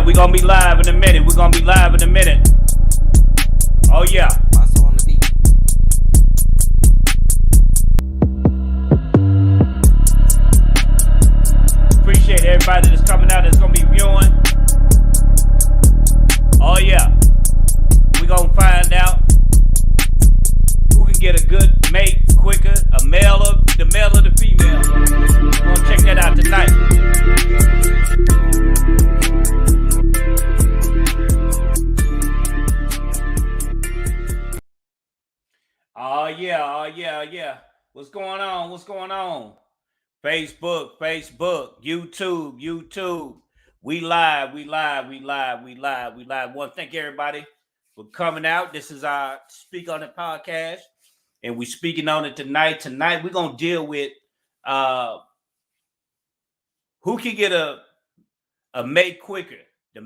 we're gonna be live in a minute. We're gonna be live in a minute. Oh yeah. Also on the beat. Appreciate everybody that's coming out, that's gonna be viewing. Oh yeah. We're gonna find out who can get a good mate quicker, the male or the female. We're gonna check that out tonight. Oh yeah. What's going on? Facebook, YouTube. We live. Want to thank everybody for coming out. This is our Speak on It podcast, and we speaking on it tonight. Tonight we're gonna deal with who can get a mate quicker, the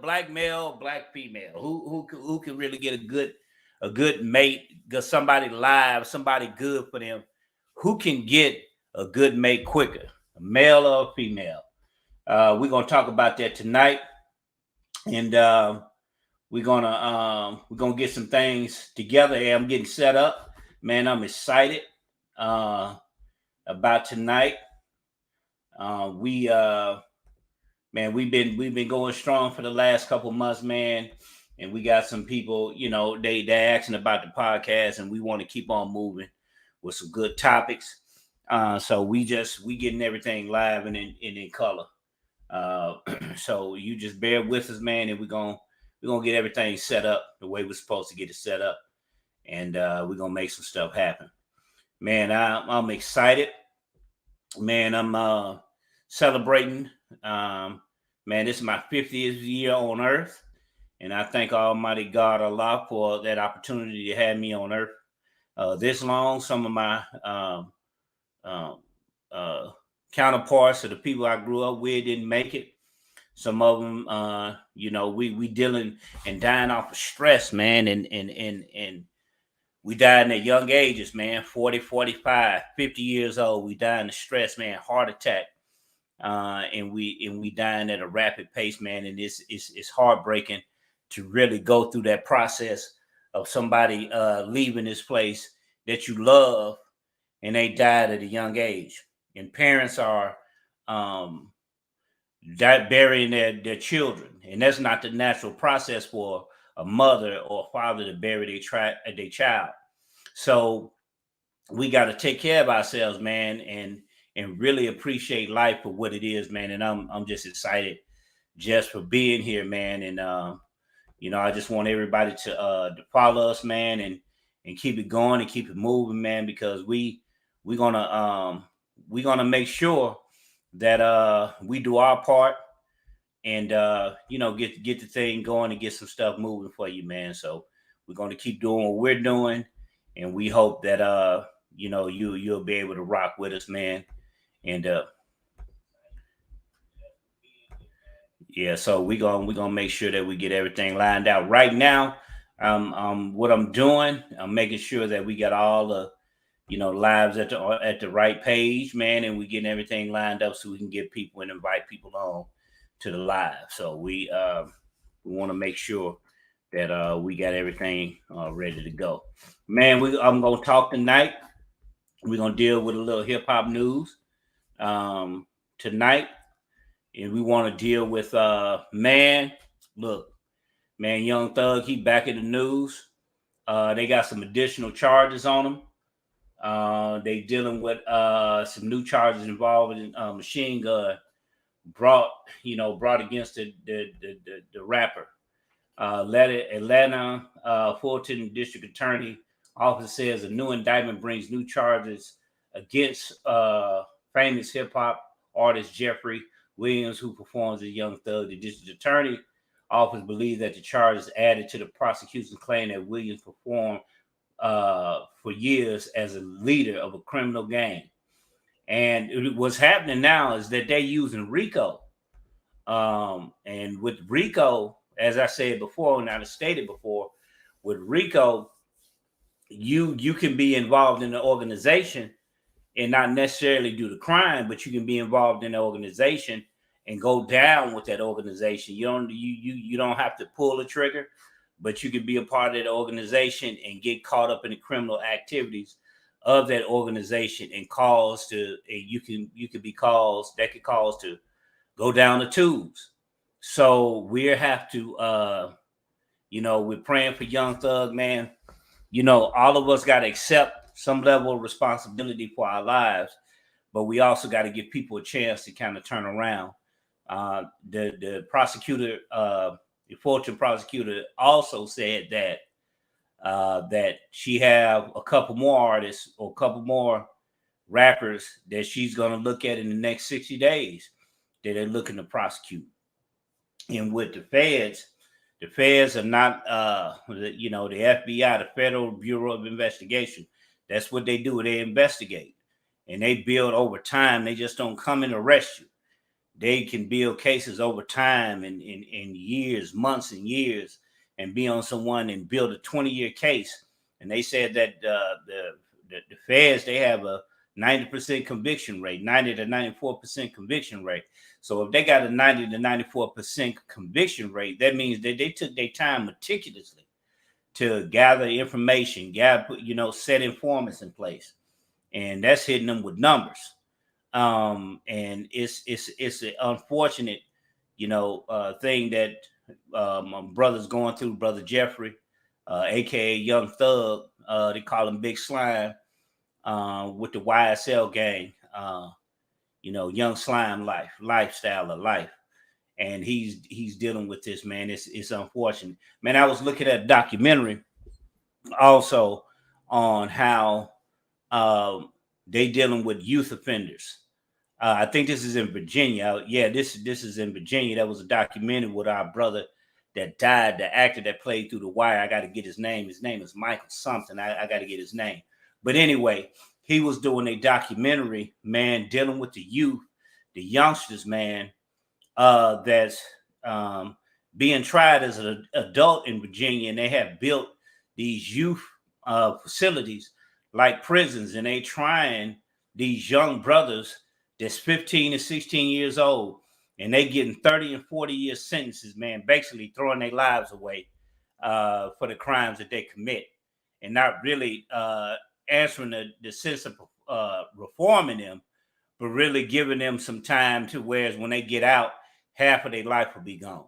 black male, black female. Who can really get a good mate, somebody live, somebody good for them. Who can get a good mate quicker, a male or a female? We're gonna talk about that tonight, and we're gonna get some things together. Hey, I'm getting set up, man. I'm excited about tonight. We've been going strong for the last couple months, man. And we got some people, they're asking about the podcast, and we want to keep on moving with some good topics. So we getting everything live and in color. So you just bear with us, man, and we're gonna get everything set up the way we're supposed to get it set up, and we're gonna make some stuff happen. Man, I'm excited. Man, I'm celebrating. Man, this is my 50th year on Earth. And I thank Almighty God Allah for that opportunity to have me on Earth this long. Some of my counterparts or the people I grew up with didn't make it. Some of them, we dealing and dying off of stress, man. And we died at young ages, man, 40, 45, 50 years old. We dying of stress, man, heart attack. And we dying at a rapid pace, man. And it's heartbreaking to really go through that process of somebody leaving this place that you love, and they died at a young age. And parents are burying their children, and that's not the natural process for a mother or a father to bury their child. So we got to take care of ourselves, man, and really appreciate life for what it is, man. And I'm just excited just for being here, man. And I just want everybody to follow us, man, and keep it going and keep it moving, man, because we're gonna make sure that we do our part and get the thing going and get some stuff moving for you, man. So we're gonna keep doing what we're doing, and we hope that you'll be able to rock with us, man. And so we're gonna make sure that we get everything lined out. Right now, what I'm doing, I'm making sure that we got all the lives at the right page, man, and we getting everything lined up so we can get people and invite people on to the live. So we want to make sure that we got everything ready to go, man. I'm gonna talk tonight. We're gonna deal with a little hip hop news tonight. And we want to deal with Young Thug, he back in the news. They got some additional charges on him. They dealing with some new charges involving machine gun brought against the rapper. Atlanta Fulton District Attorney Office says a new indictment brings new charges against famous hip hop artist Jeffrey Williams, who performs as Young Thug. The district attorney office believes that the charges added to the prosecution's claim that Williams performed for years as a leader of a criminal gang. And what's happening now is that they're using RICO. And with RICO, as I said before, and I've stated before, with RICO, you can be involved in the organization and not necessarily do the crime, but you can be involved in the organization and go down with that organization. You don't have to pull the trigger, but you can be a part of that organization and get caught up in the criminal activities of that organization and you could be caused that could cause to go down the tubes. So we have to we're praying for Young Thug, man. All of us got to accept some level of responsibility for our lives, but we also got to give people a chance to kind of turn around. The prosecutor, the Fulton prosecutor, also said that she have a couple more artists or a couple more rappers that she's going to look at in the next 60 days that they're looking to prosecute. And with the feds are not, the FBI, the Federal Bureau of Investigation. That's what they do. They investigate and they build over time. They just don't come and arrest you. They can build cases over time in years, months and years, and be on someone and build a 20-year case. And they said that the feds, they have a 90% conviction rate, 90 to 94% conviction rate. So if they got a 90 to 94% conviction rate, that means that they took their time meticulously to gather information, set informants in place. And that's hitting them with numbers. And it's an unfortunate, thing that my brother's going through, Brother Jeffrey, aka Young Thug. They call him Big Slime, with the YSL gang. Young Slime lifestyle of life. And he's dealing with this, man. It's unfortunate. Man, I was looking at a documentary also on how they dealing with youth offenders. I think this is in Virginia. Yeah, this is in Virginia. That was a documentary with our brother that died, the actor that played Through the Wire. I got to get his name. His name is Michael something. I got to get his name. But anyway, he was doing a documentary, man, dealing with the youth, the youngsters, man, that's being tried as an adult in Virginia. And they have built these youth facilities like prisons. And they trying these young brothers that's 15 and 16 years old, and they getting 30 and 40 year sentences, man, basically throwing their lives away for the crimes that they commit, and not really answering the sense of reforming them, but really giving them some time to whereas when they get out, half of their life will be gone.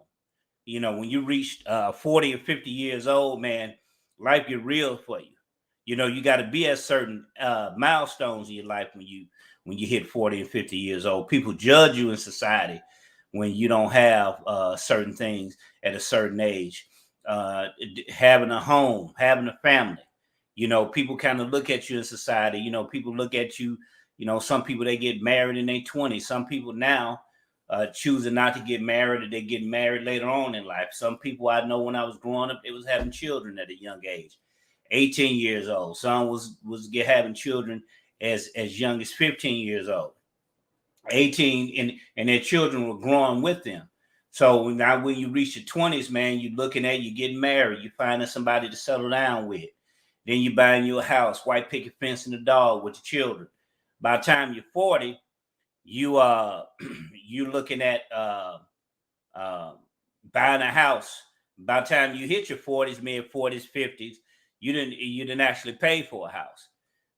When you reach 40 or 50 years old, man, life get real for you. You got to be at certain milestones in your life when you hit 40 and 50 years old. People judge you in society when you don't have certain things at a certain age. Having a home, having a family. People kind of look at you in society. People look at you. Some people, they get married in their 20s. Some people now choosing not to get married, or they get married later on in life. Some people I know when I was growing up, they was having children at a young age, 18 years old. Some was having children as young as 15 years old, 18, and their children were growing with them. So now when you reach your 20s, man, you're getting married, you're finding somebody to settle down with. Then you're buying you a house, white picket fence, and a dog with the children. By the time you're 40, you looking at buying a house. By the time you hit your 40s, mid 40s, 50s, you didn't actually pay for a house.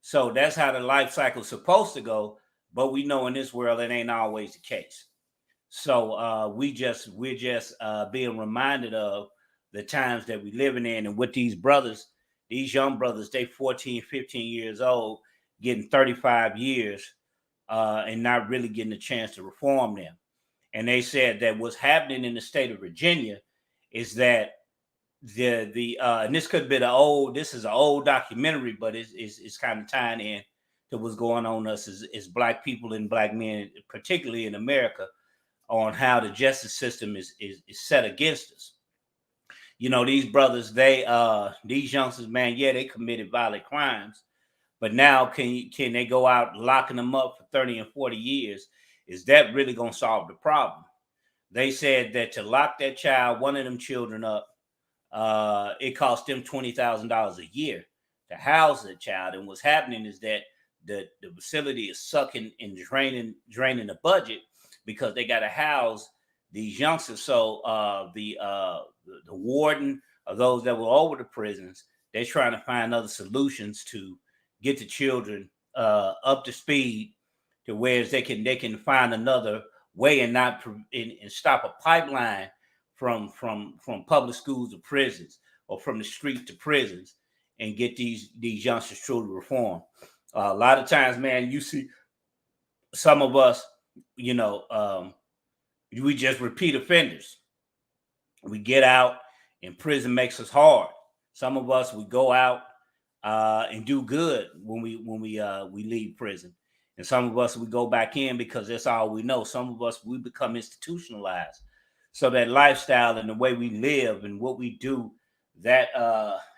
So that's how the life cycle is supposed to go. But we know in this world it ain't always the case. So we're just being reminded of the times that we're living in, and with these young brothers, they 14, 15 years old, getting 35 years and not really getting a chance to reform them. And they said that what's happening in the state of Virginia is that and this could be this is an old documentary, but it's kind of tying in to what's going on us as black people and black men, particularly in America, on how the justice system is set against us. These brothers, these youngsters, man, yeah, they committed violent crimes, but now can they go out locking them up for 30 and 40 years? Is that really going to solve the problem? They said that to lock that child, one of them children up, it cost them $20,000 a year to house the child. And what's happening is that the facility is sucking and draining the budget, because they got to house these youngsters. So the warden or those that were over the prisons, they're trying to find other solutions to get the children up to speed to where they can find another way and not and stop a pipeline from public schools to prisons or from the street to prisons and get these youngsters truly reformed. A lot of times, man, you see some of us, you know, we just repeat offenders. We get out and prison makes us hard. Some of us, we go out and do good when we leave prison. And some of us, we go back in because that's all we know. Some of us, we become institutionalized. So that lifestyle and the way we live and what we do, that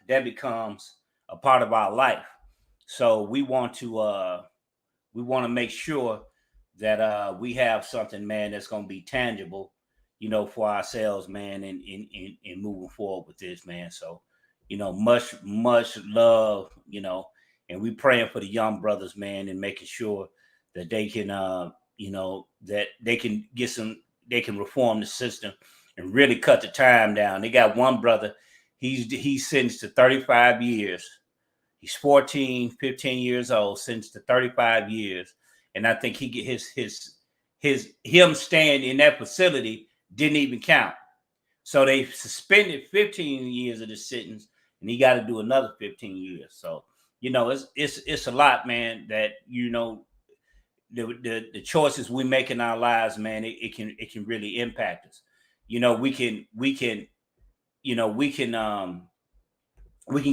becomes a part of our life. So we want to make sure that we have something, man, that's going to be tangible, you know, for ourselves, man, and moving forward with this, man. So, you know, much love, you know, and we praying for the young brothers, man, and making sure that they can, you know, that they can they can reform the system and really cut the time down. They got one brother, he's sentenced to 35 years. He's 14, 15 years old, sentenced to 35 years. And I think he get him staying in that facility didn't even count. So they suspended 15 years of the sentence, and he got to do another 15 years. So, you know, it's a lot, man, that, you know, the choices we make in our lives, man, it can really impact us. You know, we can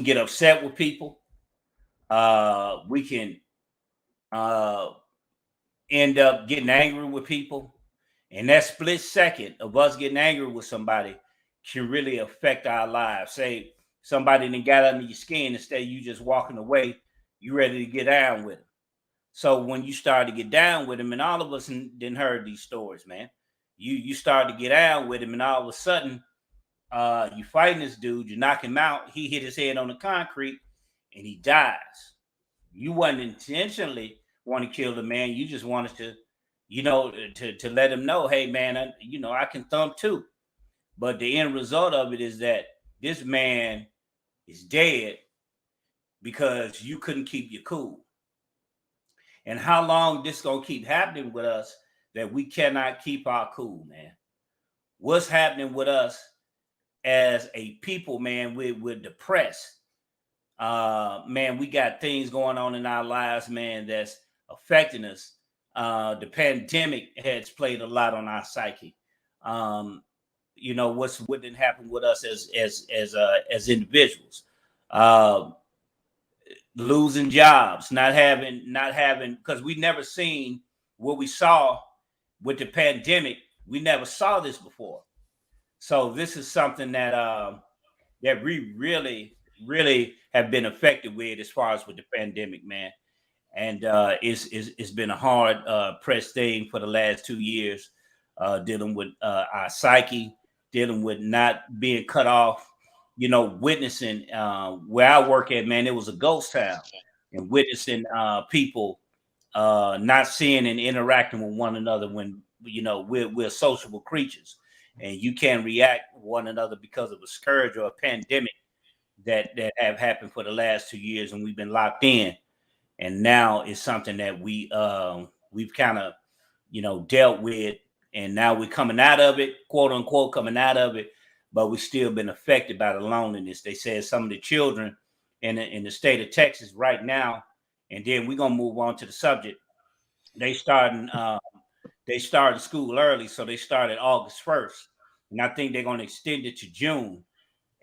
get upset with people. We can end up getting angry with people. And that split second of us getting angry with somebody can really affect our lives. Say somebody then got under your skin, instead of you just walking away, you ready to get down with them. So when you start to get down with them, and all of us didn't heard these stories, man. You start to get down with him, and all of a sudden, you fighting this dude, you knock him out, he hit his head on the concrete, and he dies. You wasn't intentionally want to kill the man. You just wanted to, you know, to let him know, hey, man, I can thump too. But the end result of it is that this man is dead because you couldn't keep your cool. And how long this gonna keep happening with us that we cannot keep our cool, man? What's happening with us as a people, man? We're depressed. Man, we got things going on in our lives, man, that's affecting us. The pandemic has played a lot on our psyche. You know, what didn't happen with us as individuals. Losing jobs, not having, because we never seen what we saw with the pandemic. We never saw this before. So this is something that we really have been affected with as far as with the pandemic, man. And it's been a hard pressed thing for the last 2 years, dealing with our psyche, dealing with not being cut off, you know, witnessing where I work at, man, it was a ghost town, and witnessing people not seeing and interacting with one another when, you know, we're sociable creatures, and you can't react with one another because of a scourge or a pandemic that have happened for the last 2 years, and we've been locked in. And now it's something that we've kind of, you know, dealt with, and now we're coming out of it, quote unquote, coming out of it, but we still been affected by the loneliness. They said some of the children in the state of Texas right now, and then we're gonna move on to the subject. They started school early, so they started August 1st, and I think they're gonna extend it to June,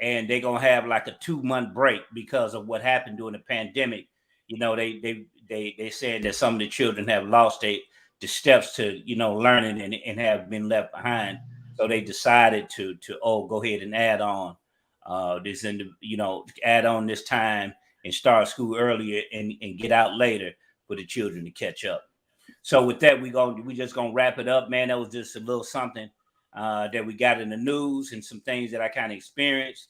and they're gonna have like a 2-month break because of what happened during the pandemic. You know, they said that some of the children have lost the steps to, you know, learning and have been left behind. So they decided to go ahead and add on add on this time and start school earlier and get out later for the children to catch up. So with that, we just gonna wrap it up, man. That was just a little something that we got in the news and some things that I kind of experienced.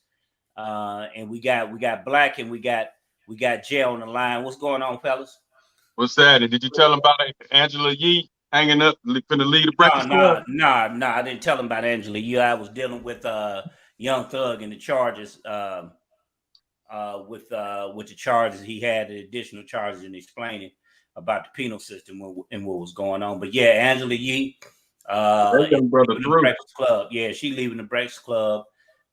And we got Black and we got Jay on the line. What's going on, fellas? What's that? And did you tell them about Angela Yee? hanging up, finna leave the Breakfast Club? No. I didn't tell him about Angela Yee. I was dealing with Young Thug and the charges. With the charges he had, the additional charges, and explaining about the penal system and what was going on. But yeah, Angela Yee, young brother the Breakfast Club. Yeah, she leaving the Breakfast Club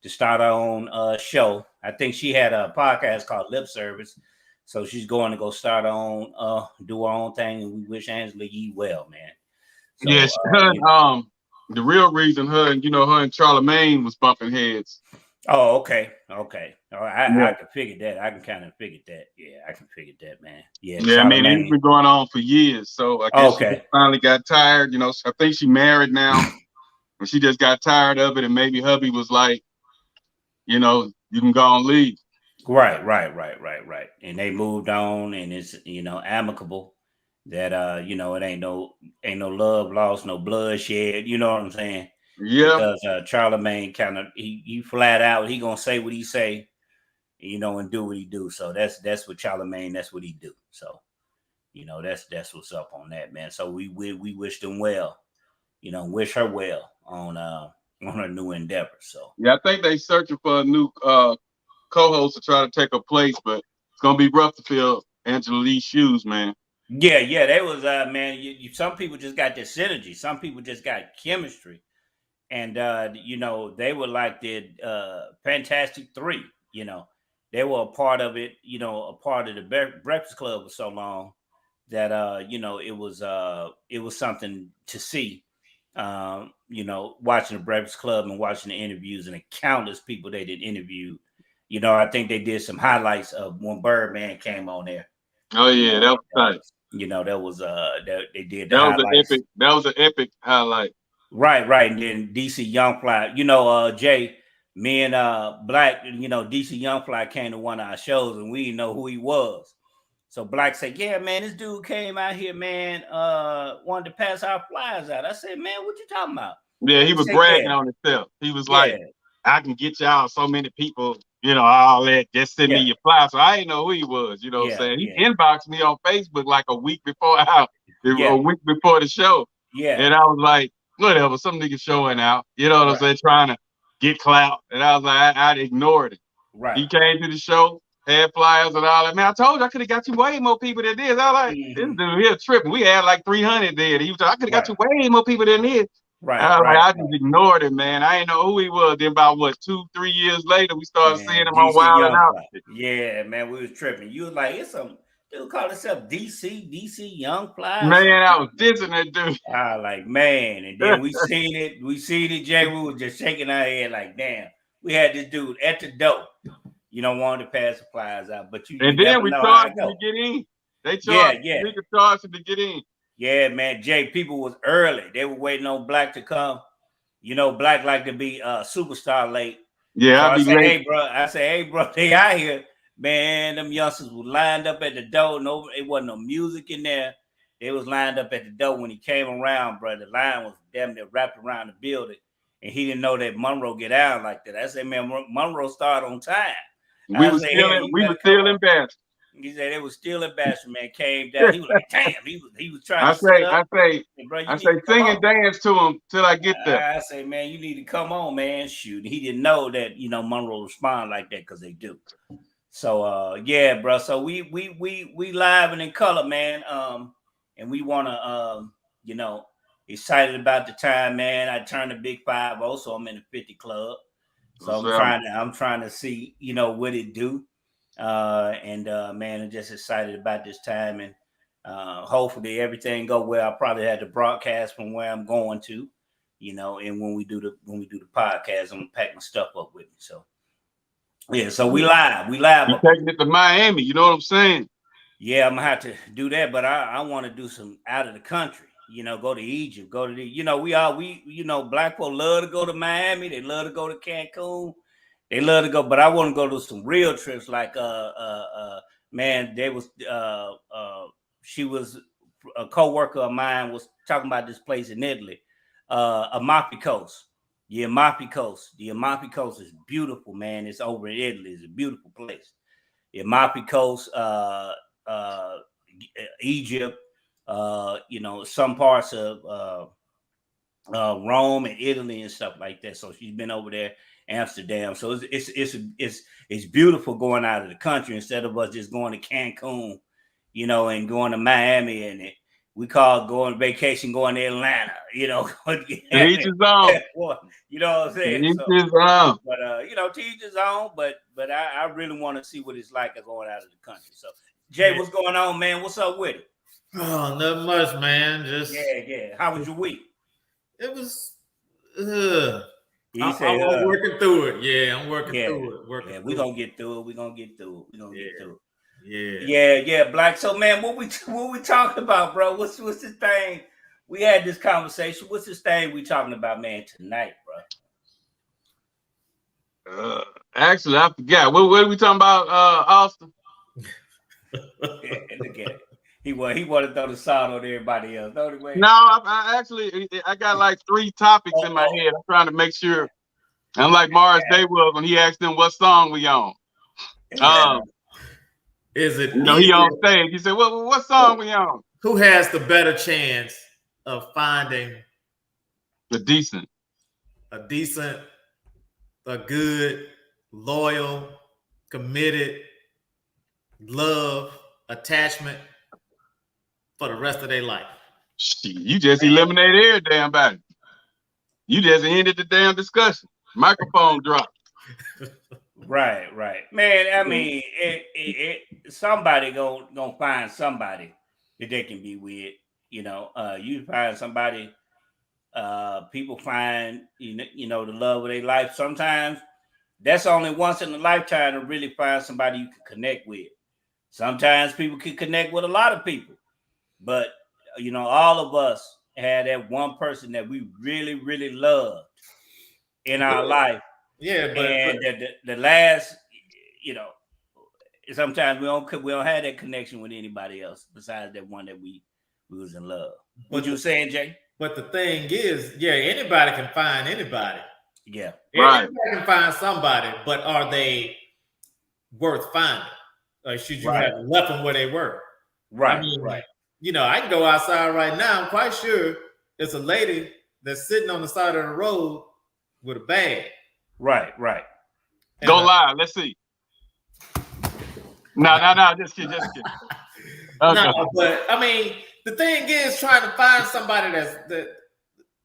to start her own show. I think she had a podcast called Lip Service, so she's going to go start her own, do her own thing, and we wish Angela Yee well, man. So, yeah, the real reason her and Charlamagne was bumping heads. Oh, okay. All right. I can figure that. I can kind of figure that. Yeah, I can figure that, man. Yeah. I mean, it's been going on for years. So I guess she finally got tired. I think she married now, and she just got tired of it. And maybe hubby was like, you can go and leave. Right. And they moved on, and it's amicable. That it ain't no love lost, no bloodshed. You know what I'm saying? Yeah. Because Charlamagne kind of he flat out, he gonna say what he say, and do what he do. So that's what Charlamagne, that's what he do. So that's what's up on that, man. So we wish them well, wish her well on her new endeavor. So yeah, I think they searching for a new co-host to try to take her place, but it's gonna be rough to fill Angela Yee's shoes, man. Yeah, they was man. Some people just got this synergy. Some people just got chemistry. And they were like the Fantastic Three. They were a part of it. A part of the Breakfast Club for so long that it was something to see. Watching the Breakfast Club and watching the interviews and the countless people they did interview. I think they did some highlights of when Birdman came on there. Oh yeah, that was tight. That was they did the highlights. That was an epic highlight. Right. And then DC Young Fly, Jay, me and Black, DC Young Fly came to one of our shows and we didn't know who he was. So Black said, yeah, man, this dude came out here, man, wanted to pass our flyers out. I said, man, what you talking about? Yeah, he was bragging on himself. He was like, I can get y'all so many people, all that, just send me your flyer. So I didn't know who he was, what I'm saying? He inboxed me on Facebook like a week before a week before the show. Yeah. And I was like, whatever, some nigga showing out, what I'm saying, trying to get clout. And I was like, I ignored it. Right. He came to the show, had flyers and all that. Man, I told you I could have got you way more people than this. I was like, this dude here tripping. We had like 300 there. He was like, I could have got you way more people than this. Right. I just ignored it, man. I didn't know who he was. Then about 2-3 years later, we started seeing him on Wild 'N Out. Yeah, man, we was tripping. You was like, it's some dude called himself DC Young Fly. Man, I was dissing that dude. Like, man. And then we seen it, Jay. We was just shaking our head like, damn, we had this dude at the door. Wanted to pass the flyers out. But and then we charged him to get in. They charged him to get in. Yeah, man, Jay, people was early. They were waiting on Black to come. Black like to be a superstar late. Yeah, so I say, hey, bro, they out here. Man, them youngsters were lined up at the door. No, it wasn't no music in there. They was lined up at the door when he came around, bro. The line was damn near wrapped around the building. And he didn't know that Monroe get out like that. I said, man, Monroe started on time. We were still embarrassed. He said it was still embarrassment, man. Came down. He was like, damn, he was trying I say, sing and dance to him till I get there. I say, man, you need to come on, man. Shoot. He didn't know that, Monroe respond like that because they do. So yeah, bro. So we live and in color, man. And we wanna excited about the time, man. I turned a big 50, so I'm in the 50 club. So I'm trying to see, what it do. Man, I'm just excited about this time, and hopefully everything go well. I probably had to broadcast from where I'm going to, and when we do the podcast, I'm gonna pack my stuff up with me. So yeah, so we live. You're taking it to Miami, you know what I'm saying? Yeah, I'm gonna have to do that, but I want to do some out of the country. Go to Egypt, go to the, Black folk love to go to Miami. They love to go to Cancun. They love to go, but I want to go to some real trips. Like, man, she was a co-worker of mine was talking about this place in Italy, Amalfi Coast. The Amalfi Coast. The Amalfi Coast is beautiful, man. It's over in Italy. It's a beautiful place. The Amalfi Coast, Egypt, some parts of Rome and Italy and stuff like that. So she's been over there, Amsterdam. So it's beautiful going out of the country instead of us just going to Cancun, and going to Miami, and we call going vacation going to Atlanta, Each his own. You know what I'm saying? Each his own. But to each his own. But I really want to see what it's like going out of the country. So Jay, what's going on, man? What's up with it? Oh, not much, man. Just yeah. How was your week? It was. I'm working through it. Yeah, I'm working through it. We're gonna get through it. Yeah, Black. So, man, what we talking about, bro? What's this thing? We had this conversation. What's this thing we talking about, man, tonight, bro? Actually, I forgot. What are we talking about, Austin? Look at it. He wanted to throw the salt on everybody else. No, I got like 3 topics in my head. I'm trying to make sure. I'm like Morris Day was when he asked them what song we on. Is it? He on stage. He said, "Well, what song we on?" Who has the better chance of finding a good, loyal, committed, love, attachment for the rest of their life? You just eliminated every damn body. You just ended the damn discussion. Microphone dropped. Right. Man, I mean, somebody gonna find somebody that they can be with. You find somebody. People find the love of their life. Sometimes that's only once in a lifetime to really find somebody you can connect with. Sometimes people can connect with a lot of people, but all of us had that one person that we really, really loved in our life. Yeah, but the last, sometimes we don't have that connection with anybody else besides that one that we was in love. What you saying, Jay? But the thing is, anybody can find anybody. Yeah, right. Anybody can find somebody, but are they worth finding? Or should you have left them where they were? Right, right. I can go outside right now. I'm quite sure it's a lady that's sitting on the side of the road with a bag. Right. Go live. Let's see. No. Just kidding. Okay. No, but I mean, the thing is trying to find somebody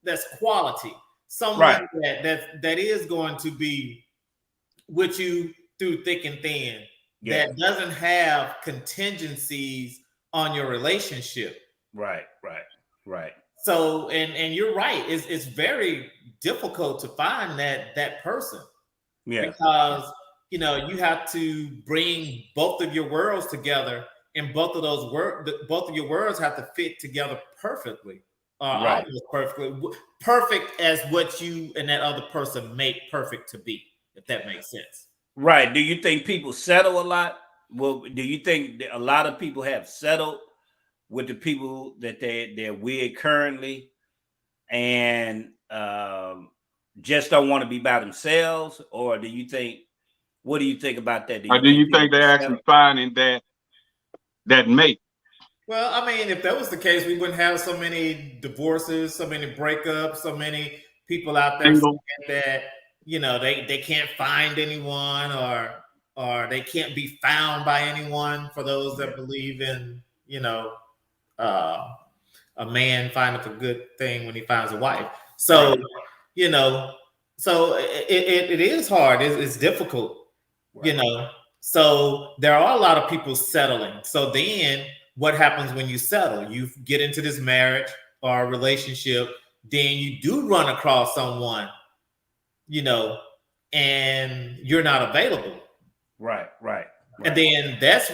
that's quality, someone that is going to be with you through thick and thin, that doesn't have contingencies on your relationship. Right. So, and you're right. It's very difficult to find that person. Yeah. Because you have to bring both of your worlds together, and both of your worlds have to fit together perfectly. Almost perfect as what you and that other person make perfect to be, if that makes sense. Right. Do you think people settle a lot? Well, do you think that a lot of people have settled with the people that they're with currently, and just don't want to be by themselves? Or do you think? What do you think about that? Do you think they're actually finding that mate? Well, I mean, if that was the case, we wouldn't have so many divorces, so many breakups, so many people out there saying that they can't find anyone, or they can't be found by anyone. For those that believe in a man finding a good thing when he finds a wife. So so it is hard. It's difficult. So there are a lot of people settling. So then what happens when you settle? You get into this marriage or a relationship, then you do run across someone, and you're not available. Right. And then that's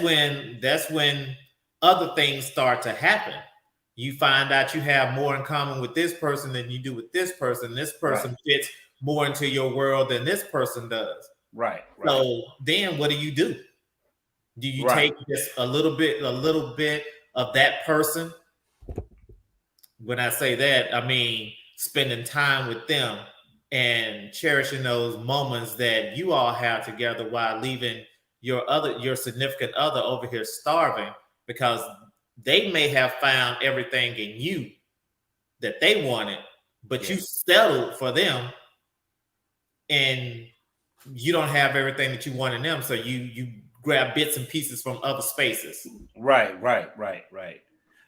when other things start to happen. You find out you have more in common with this person than you do with this person. This person fits more into your world than this person does. Right. So then what do? Do you take just a little bit of that person? When I say that, I mean spending time with them and cherishing those moments that you all have together while leaving your significant other over here starving because they may have found everything in you that they wanted, but you settled for them, and you don't have everything that you want in them. So you grab bits and pieces from other spaces. Right.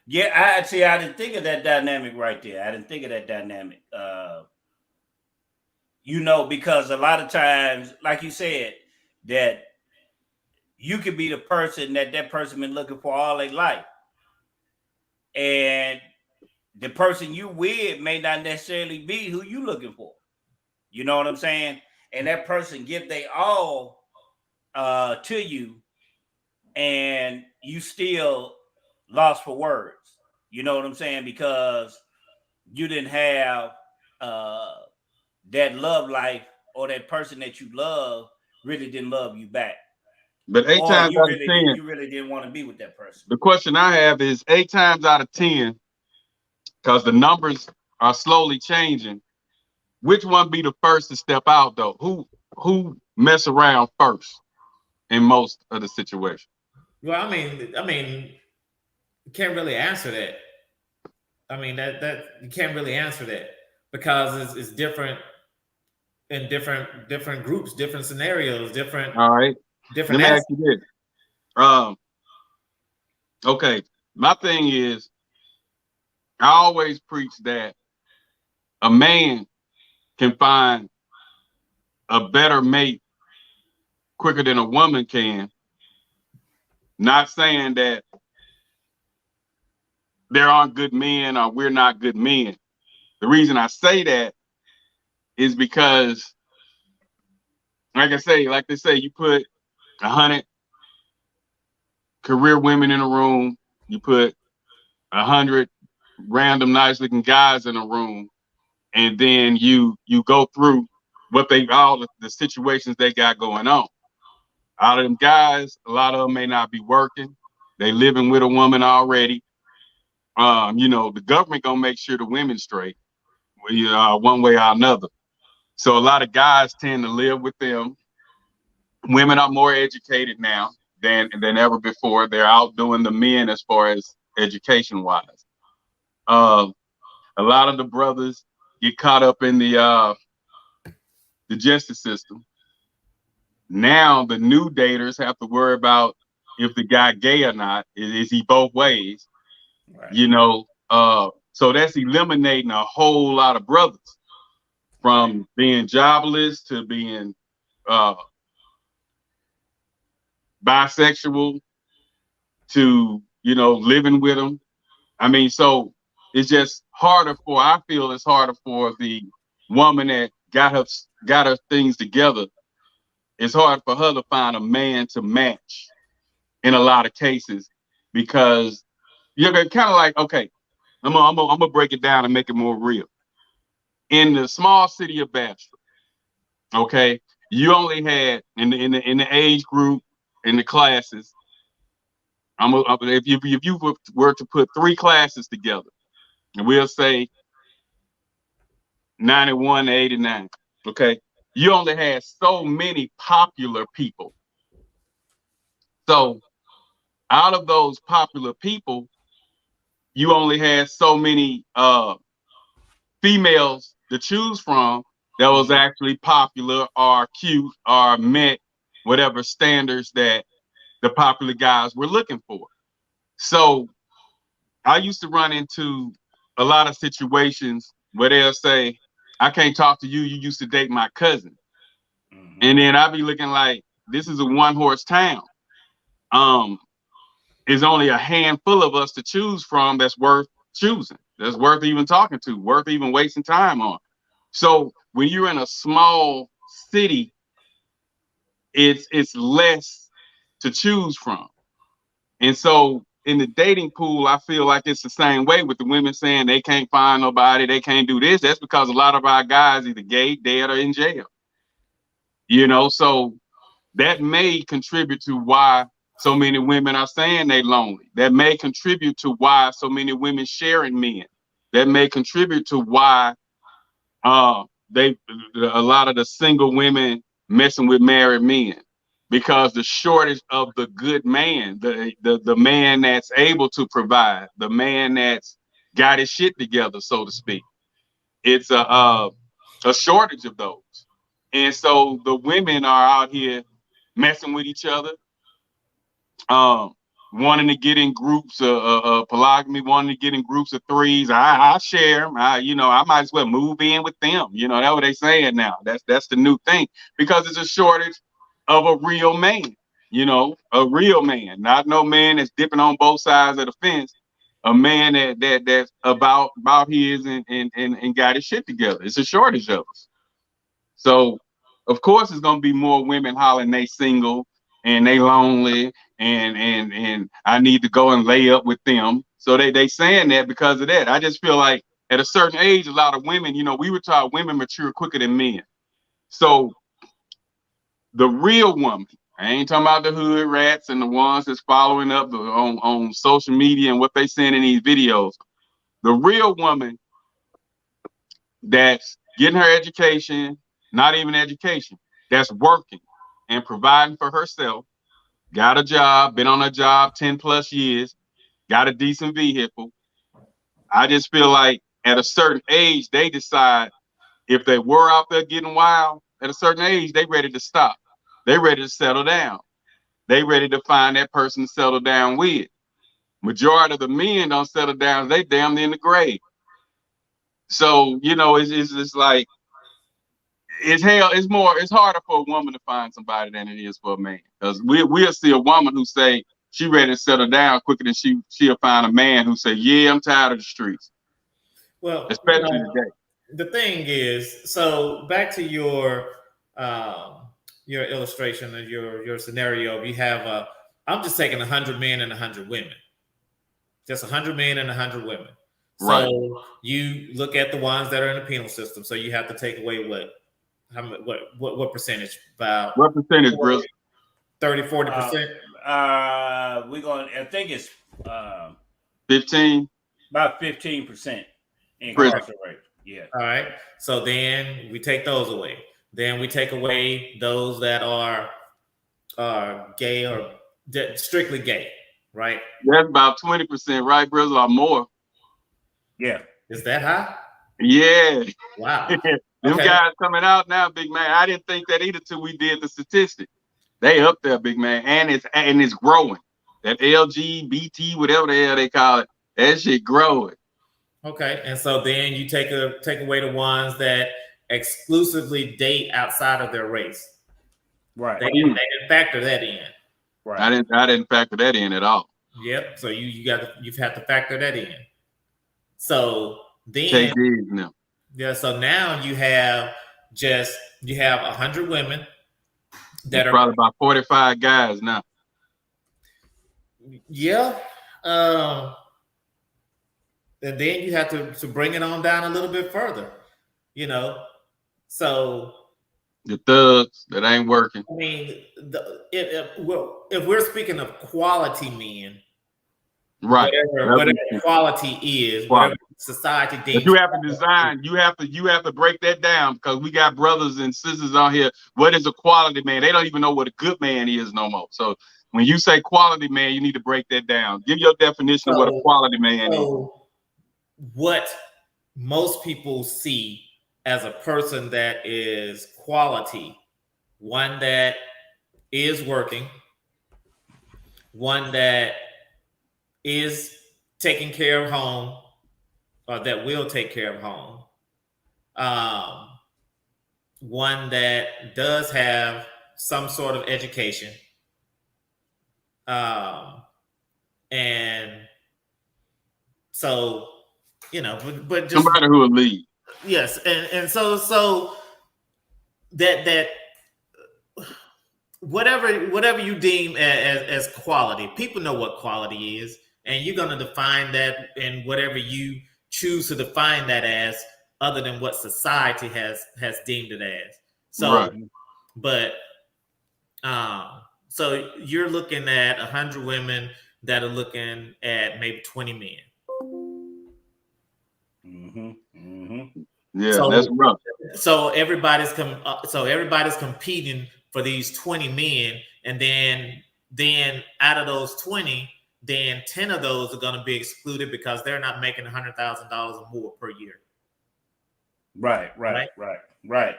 Yeah, I didn't think of that dynamic right there. I didn't think of that dynamic. Because a lot of times, like you said, that you could be the person that person been looking for all their life. And the person you with may not necessarily be who you looking for. You know what I'm saying? And that person give they all to you, and you still lost for words. You know what I'm saying? Because you didn't have that love life, or that person that you love really didn't love you back. But 8 times out of 10, you really didn't want to be with that person. The question I have is 8 times out of 10, because the numbers are slowly changing. Which one be the first to step out though? Who mess around first in most of the situations? Well, I mean, you can't really answer that. I mean, that you can't really answer that, because it's different in different groups, different scenarios, different. All right. Different. Let me ask you this. Okay. My thing is, I always preach that a man can find a better mate quicker than a woman can. Not saying that there aren't good men or we're not good men. The reason I say that is because, like they say, you put 100 career women in a room, you put 100 random nice looking guys in a room, and then you go through what all the situations they got going on. Out of them guys, a lot of them may not be working. They living with a woman already. The government gonna make sure the women straight, one way or another. So a lot of guys tend to live with them. Women are more educated now than ever before. They're outdoing the men as far as education wise. A lot of the brothers get caught up in the justice system. Now the new daters have to worry about if the guy gay or not. Is he both ways? Right. So that's eliminating a whole lot of brothers from being jobless to being bisexual to living with them. I mean, so it's just harder I feel it's harder for the woman that got her things together. It's hard for her to find a man to match in a lot of cases, because you're kind of like, okay, I'm gonna break it down and make it more real. In the small city of Bastrop, okay, you only had in the age group, in the classes. If you were to put 3 classes together, and we'll say 91 to 89, okay, you only had so many popular people. So out of those popular people, you only had so many females to choose from that was actually popular or cute or met whatever standards that the popular guys were looking for. So I used to run into a lot of situations where they'll say, I can't talk to you. You used to date my cousin. Mm-hmm. And then I'll be looking like, this is a one-horse town. There's only a handful of us to choose from that's worth choosing, that's worth even talking to, worth even wasting time on. So when you're in a small city, it's less to choose from. And so in the dating pool, I feel like it's the same way with the women saying they can't find nobody, they can't do this. That's because a lot of our guys either gay, dead, or in jail. So that may contribute to why so many women are saying they lonely. That may contribute to why so many women sharing men. That may contribute to why a lot of the single women messing with married men. because the shortage of the good man, the man that's able to provide, the man that's got his shit together, so to speak. It's a shortage of those. And so the women are out here messing with each other, wanting to get in groups of polygamy, wanting to get in groups of threes. I share them. I might as well move in with them. That's what they saying now. That's the new thing, because it's a shortage of a real man. A real man, not no man that's dipping on both sides of the fence. A man that's about his and got his shit together. It's a shortage of us. So of course it's gonna be more women hollering they single and they lonely and I need to go and lay up with them. So they saying that because of that. I just feel like at a certain age, a lot of women, we were taught women mature quicker than men. So the real woman, I ain't talking about the hood rats and the ones that's following up on social media and what they saying in these videos. The real woman that's getting her education, not even education, that's working and providing for herself, got a job, been on a job 10 plus years, got a decent vehicle. I just feel like at a certain age, they decide if they were out there getting wild, at a certain age, they ready to stop. They ready to settle down. They ready to find that person to settle down with. Majority of the men don't settle down. They damn near in the grave. So, it's like, it's harder for a woman to find somebody than it is for a man. Because we'll see a woman who say she ready to settle down quicker than she'll find a man who say, yeah, I'm tired of the streets. Well, especially today. The thing is, so back to your illustration of your scenario, you have I'm just taking 100 men and 100 women. Just 100 men and 100 women. So right. You look at the ones that are in the penal system. So you have to take away what percentage? About what percentage, bro? 30-40%? I think it's 15. About 15% incarceration rate. Yeah. All right. So then we take those away. Then we take away those that are gay or strictly gay, right? That's about 20%, right, brother, or more. Yeah. Is that high? Yeah. Wow. Them guys coming out now, big man. I didn't think that either till we did the statistic. They up there, big man, and it's growing. That LGBT, whatever the hell they call it, that shit growing. Okay, and so then you take away the ones that exclusively date outside of their race. Right. They didn't factor that in. Right. I didn't factor that in at all. Yep. So you've had to factor that in. So then take these now. Yeah. So now you have 100 women that are probably about 45 guys now. Yeah. And then you have to bring it on down a little bit further, So the thugs that ain't working. I mean, if we're speaking of quality men, right? Whatever quality is, whatever society thinks. But you have to design. You have to break that down, because we got brothers and sisters on here. What is a quality man? They don't even know what a good man is no more. So when you say quality man, you need to break that down. Give your definition of what a quality man is. What most people see as a person that is quality, one that is working, one that is taking care of home, or that will take care of home, one that does have some sort of education, and so but just somebody who will lead. Yes, and so that whatever you deem as quality, people know what quality is, and you're going to define that in whatever you choose to define that as, other than what society has deemed it as. So, right. But so you're looking at 100 women that are looking at maybe 20 men. Yeah, so, that's rough. So everybody's competing for these 20 men, and then out of those 20, then 10 of those are going to be excluded because they're not making $100,000 or more per year. Right.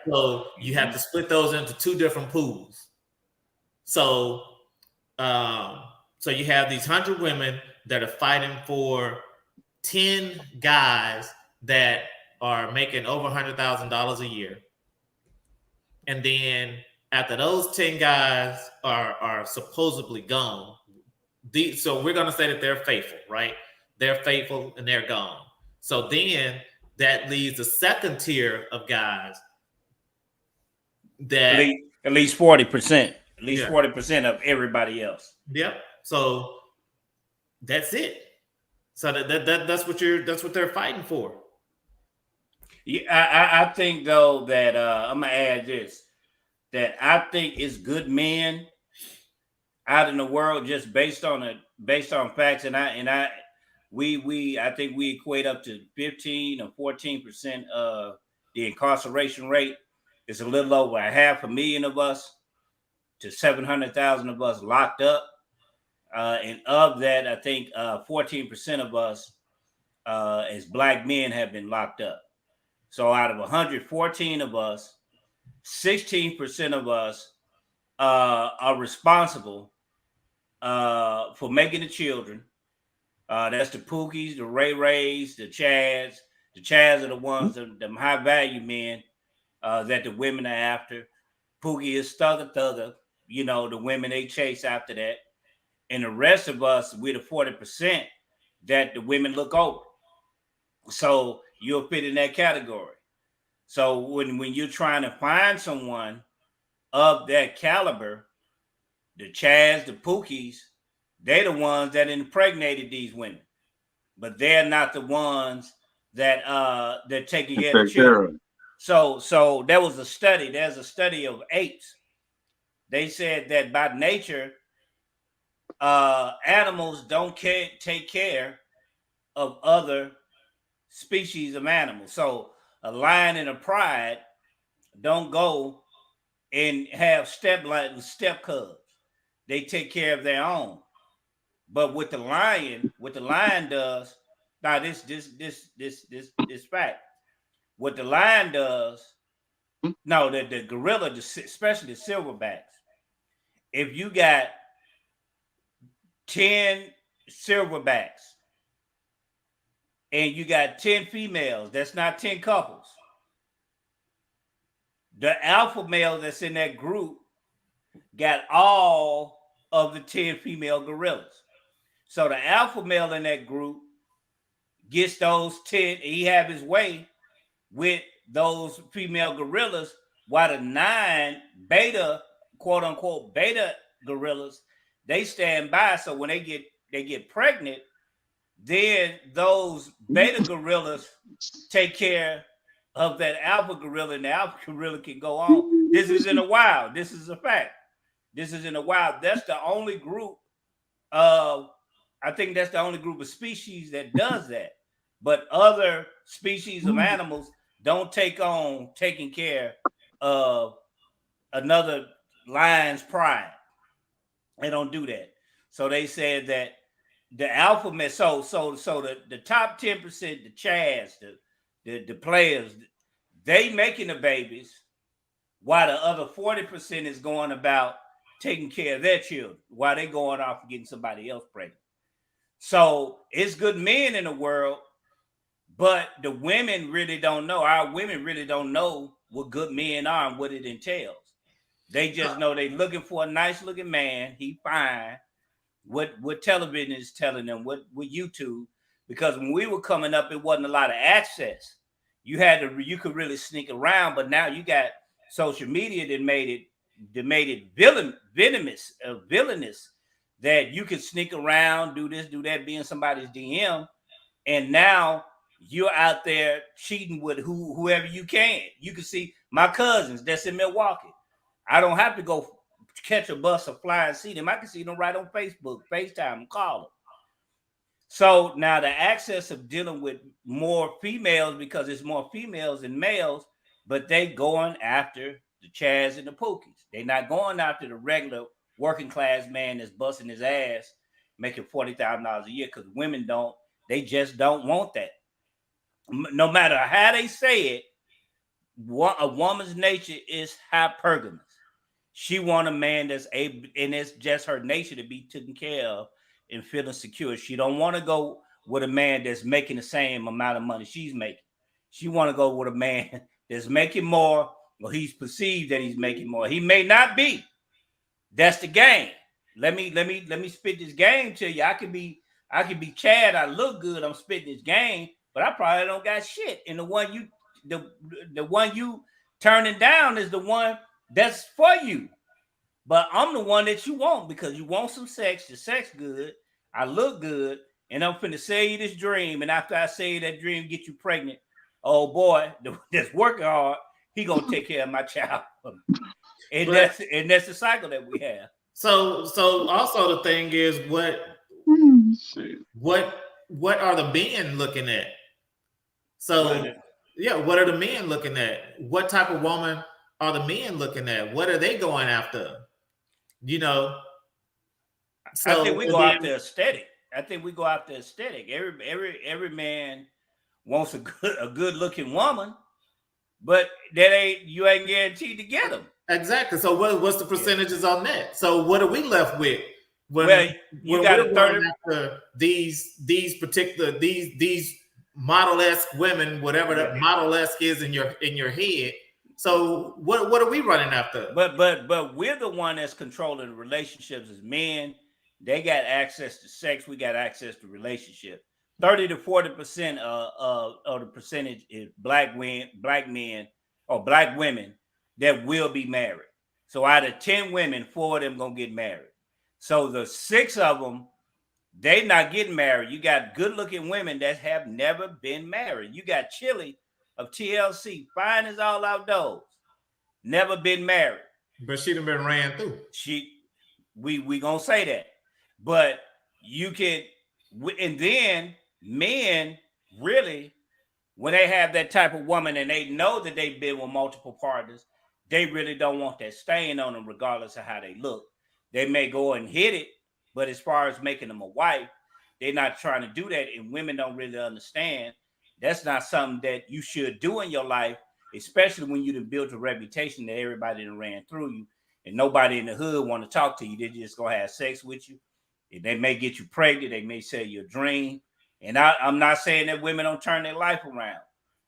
So you have to split those into two different pools. So you have these 100 women that are fighting for 10 guys that are making over $100,000 a year. And then after those 10 guys are supposedly gone, so we're going to say that they're faithful, right? They're faithful and they're gone. So then that leaves the second tier of guys that at least 40%. At least 40% of everybody else. Yep. So that's it. So that's what they're fighting for. Yeah, I think though that I'm gonna add this, that I think it's good men out in the world just based on facts, and I think we equate up to 15 or 14% of the incarceration rate. It's a little over 500,000 of us to 700,000 of us locked up. And of that, I think 14% of us as Black men have been locked up. So out of 114 of us, 16% of us are responsible for making the children. That's the Pookies, the Ray Rays, the Chads. The Chads are the ones, them high value men that the women are after. Pookie is thugger. You know, the women they chase after that. And the rest of us, we're the 40% that the women look over. So you'll fit in that category. So when you're trying to find someone of that caliber, the Chads, the Pookies, they're the ones that impregnated these women. But they're not the ones that taking care of the children. So there was a study. There's a study of apes. They said that by nature, animals don't take care of other species of animals. So a lion and a pride don't go and have step cubs. They take care of their own. But with the lion, what the lion does, now this fact. What the lion does, no, the gorilla, especially the silverbacks. If you got 10 silverbacks and you got 10 females, that's not 10 couples. The alpha male that's in that group got all of the 10 female gorillas. So the alpha male in that group gets those 10, he have his way with those female gorillas, while the 9 beta, quote unquote, beta gorillas, they stand by. So when they get pregnant, then those beta gorillas take care of that alpha gorilla, and the alpha gorilla can go on. This is in the wild. This is a fact. This is in the wild. That's the only group of, I think that's the only group of species that does that. But other species of animals don't take on taking care of another lion's pride. They don't do that. So they said that the alpha male, so the top 10%, the Chads, the players, they making the babies, while the other 40% is going about taking care of their children, while they going off and getting somebody else pregnant. So it's good men in the world, but the women really don't know. Our women really don't know what good men are and what it entails. They just know they looking for a nice looking man. He fine. What television is telling them, what YouTube, because when we were coming up, it wasn't a lot of access. You could really sneak around, but now you got social media that made it villainous that you could sneak around, do this, do that, be in somebody's DM, and now you're out there cheating with whoever you can. You can see my cousins that's in Milwaukee. I don't have to go catch a bus or fly and see them. I can see them right on Facebook, FaceTime, and call them. So now the access of dealing with more females, because it's more females than males, but they going after the Chads and the Pookies. They're not going after the regular working class man that's busting his ass, making $40,000 a year, because women they just don't want that. No matter how they say it, a woman's nature is hypergamous. She want a man that's able, and it's just her nature to be taken care of and feeling secure. She don't want to go with a man that's making the same amount of money she's making. She want to go with a man that's making more, or he's perceived that he's making more. He may not be. That's the game. Let me spit this game to you. I could be Chad. I look good. I'm spitting this game, but I probably don't got shit. And the one you turning down is the one that's for you. But I'm the one that you want because you want some sex. The sex good. I look good, and I'm finna sell you this dream. And after I sell you that dream, get you pregnant. Oh boy, that's working hard. He gonna take care of my child. And that's the cycle that we have. So also the thing is what are the men looking at? So yeah, what are the men looking at? What type of woman are the men looking at? What are they going after? You know, so I think we go after aesthetic. Every man wants a good looking woman, but you ain't guaranteed to get them. Exactly. So what's the percentages on that? So what are we left with? You got to 30 after these model-esque women, whatever that model-esque is in your head. So what are we running after? But we're the one that's controlling the relationships as men. They got access to sex. We got access to relationships. 30 to 40% of the percentage is black men or black women that will be married. So out of 10 women, 4 of them gonna get married. So the 6 of them, they not getting married. You got good-looking women that have never been married. You got Chili of TLC, fine as all outdoors, never been married. But she done been ran through. We gonna say that. But you can, and then men really, when they have that type of woman and they know that they've been with multiple partners, they really don't want that stain on them regardless of how they look. They may go and hit it, but as far as making them a wife, they're not trying to do that. And women don't really understand that's not something that you should do in your life, especially when you done built a reputation that everybody done ran through you and nobody in the hood want to talk to you. They're just going to have sex with you. They may get you pregnant. They may sell you a dream. And I'm not saying that women don't turn their life around,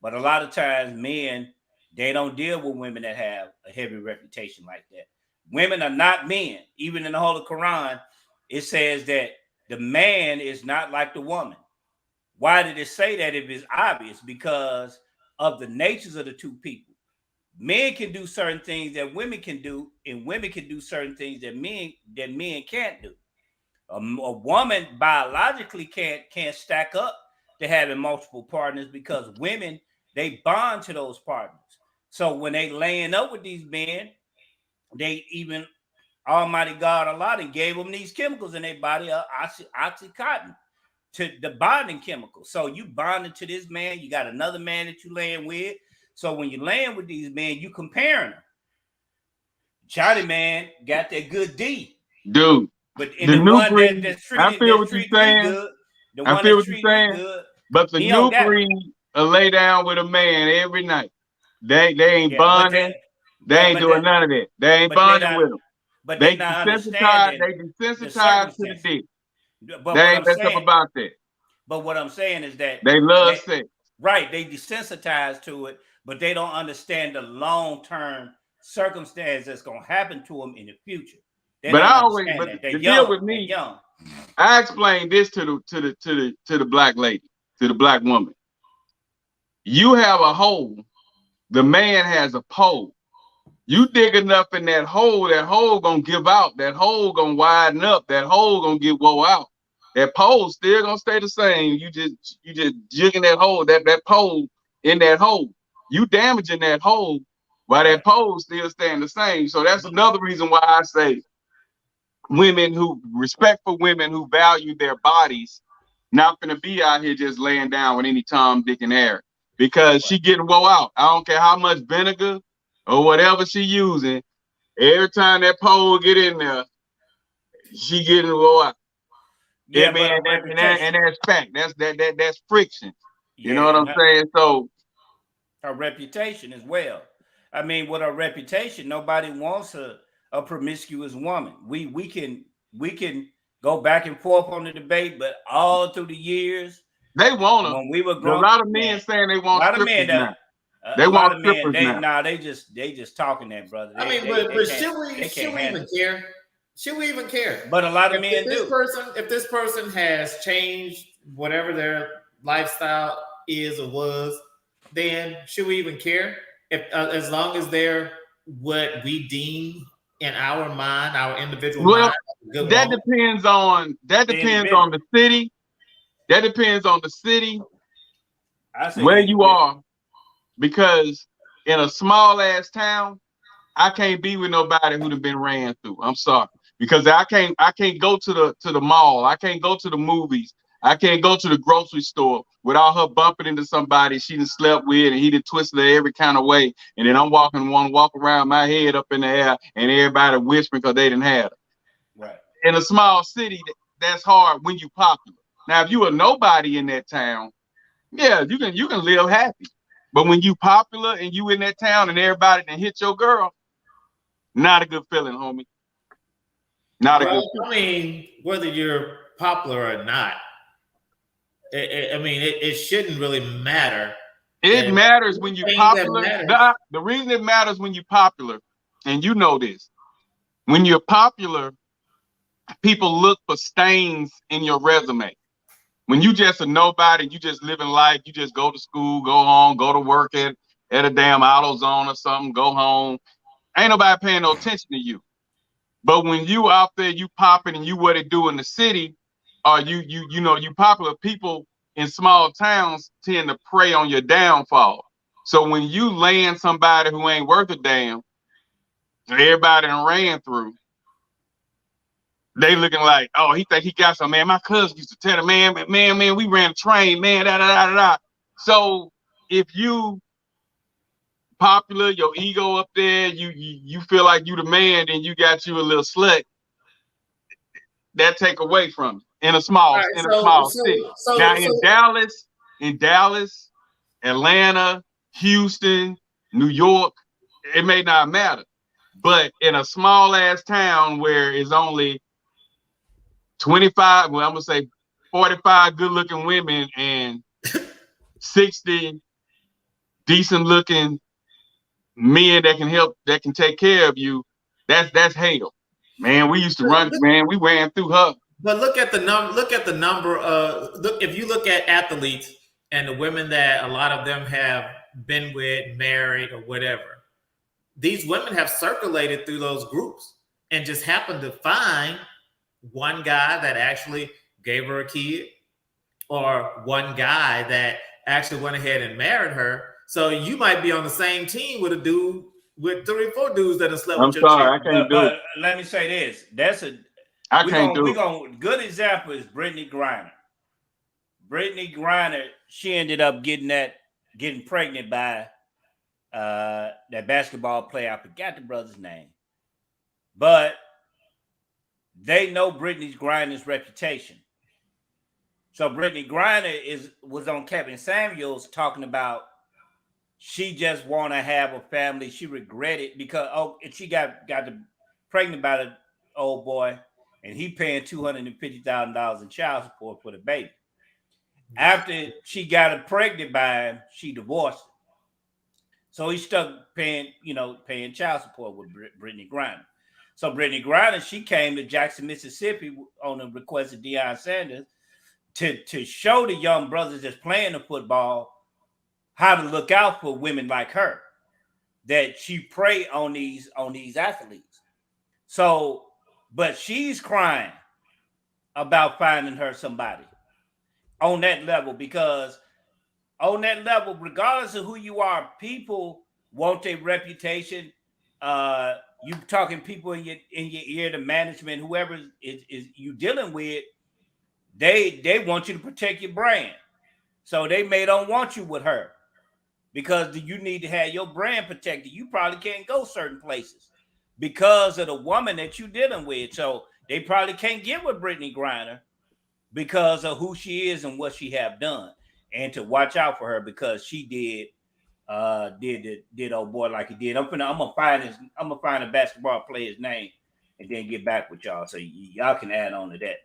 but a lot of times men, they don't deal with women that have a heavy reputation like that. Women are not men. Even in the Holy Quran, it says that the man is not like the woman. Why did it say that if it's obvious? Because of the natures of the two people. Men can do certain things that women can do, and women can do certain things that men can't do. A woman biologically can't stack up to having multiple partners because women, they bond to those partners. So when they laying up with these men, they even Almighty God Allah gave them these chemicals in their body, Oxycontin, to the bonding chemical. So you bonding to this man, you got another man that you laying with. So when you're laying with these men, you comparing them. Johnny man got that good D, dude. But in the one that's treated, I feel what you're saying. I feel what you're saying. But the new breed lay down with a man every night. They ain't bonding. They ain't doing none of that. They ain't bonding with them. But they desensitized. They desensitized to the dick. They ain't messed up about that. But what I'm saying is that they love sex. Right. They desensitized to it, but they don't understand the long-term circumstance that's going to happen to them in the future. But I always, but to deal with me, I explained this to the black lady, to the black woman. You have a hole, the man has a pole. You dig enough in that hole gonna give out, that hole gonna widen up, that hole gonna get woe out. That pole still gonna stay the same. You just jigging that hole, that pole in that hole. You damaging that hole while that pole still staying the same. So that's another reason why I say women who respectful women who value their bodies not gonna be out here just laying down with any Tom, Dick, and Harry, because she getting woe out. I don't care how much vinegar or whatever she using. Every time that pole get in there, she getting what? Yeah, man, and that's fact. That's friction. You know what I'm saying? So her reputation as well. I mean, with her reputation, nobody wants a promiscuous woman. We can go back and forth on the debate, but all through the years, they want her. When we were growing, a lot of men saying they want strippers now. They want strippers now. They just talking that, brother. I mean, but should we even care? Should we even care? But a lot of men do. If this person has changed whatever their lifestyle is or was, then should we even care? If as long as they're what we deem in our mind, our individual mind. That depends on the city. That depends on the city where you are, because in a small ass town, I can't be with nobody who'd have been ran through. I'm sorry, because I can't go to the mall. I can't go to the movies. I can't go to the grocery store without her bumping into somebody she done slept with and he done twisted her every kind of way. And then I'm want to walk around my head up in the air and everybody whispering because they didn't have it. Right. In a small city, that's hard when you popular. Now, if you are nobody in that town, yeah, you can live happy. But when you popular and you in that town and everybody can hit your girl, not a good feeling, homie. Not a good feeling. I mean, whether you're popular or not, it shouldn't really matter. It matters when you're popular. The reason it matters when you're popular, and you know this, when you're popular, people look for stains in your resume. When you just a nobody, you just living life, you just go to school, go home, go to work at a damn AutoZone or something, go home. Ain't nobody paying no attention to you. But when you out there, you popping and you what it do in the city, or you popular, people in small towns tend to prey on your downfall. So when you land somebody who ain't worth a damn, everybody done ran through, they looking like, oh, he think he got some, man. My cousin used to tell the man, we ran a train, man, da. So if you popular, your ego up there, you feel like you the man, then you got you a little slut. That take away from you in a small city. Now in Dallas, Atlanta, Houston, New York, it may not matter. But in a small ass town where it's only 25, well, I'm gonna say 45 good looking women and 60 decent looking men that can take care of you, that's hell. Man, we used to run, man, we ran through her. But look at the number if you look at athletes and the women that a lot of them have been with, married, or whatever, these women have circulated through those groups and just happened to find one guy that actually gave her a kid, or one guy that actually went ahead and married her. So you might be on the same team with a dude with 3 or 4 dudes that have slept with your chick. I can't do it. Let me say this. Good example is Brittany Griner. Brittany Griner, she ended up getting pregnant by that basketball player. I forgot the brother's name. But they know Brittany Griner's reputation. So Brittany Griner was on Kevin Samuels talking about she just want to have a family. She regretted because she got pregnant by the old boy, and he paying $250,000 in child support for the baby. After she got her pregnant by him, she divorced him. So he stuck paying child support with Brittany Griner. So Brittany Griner, she came to Jackson, Mississippi on the request of Deion Sanders to show the young brothers that's playing the football how to look out for women like her, that she prey on these athletes. So, but she's crying about finding her somebody on that level, because on that level, regardless of who you are, people want their reputation. You talking people in your ear, the management, whoever is you dealing with, they want you to protect your brand. So they may don't want you with her, because you need to have your brand protected. You probably can't go certain places because of the woman that you're dealing with. So they probably can't get with Brittany Griner because of who she is and what she have done, and to watch out for her because she did old boy like he did. I'm gonna find a basketball player's name and then get back with y'all so y'all can add on to that.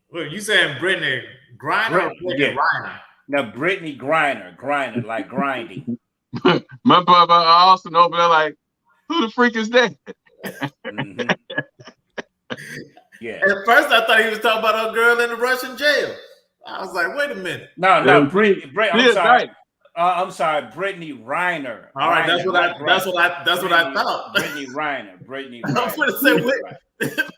Well, you saying Brittany Griner or Brittany Griner? No, Brittany Griner, like grinding. My brother Austin over there like, who the freak is that? Mm-hmm. Yeah. At first, I thought he was talking about a girl in the Russian jail. I was like, wait a minute. No, Brittany. I'm sorry. I'm sorry, Brittany Reiner. All right, that's what I thought. Brittany Reiner. I was going to say, wait.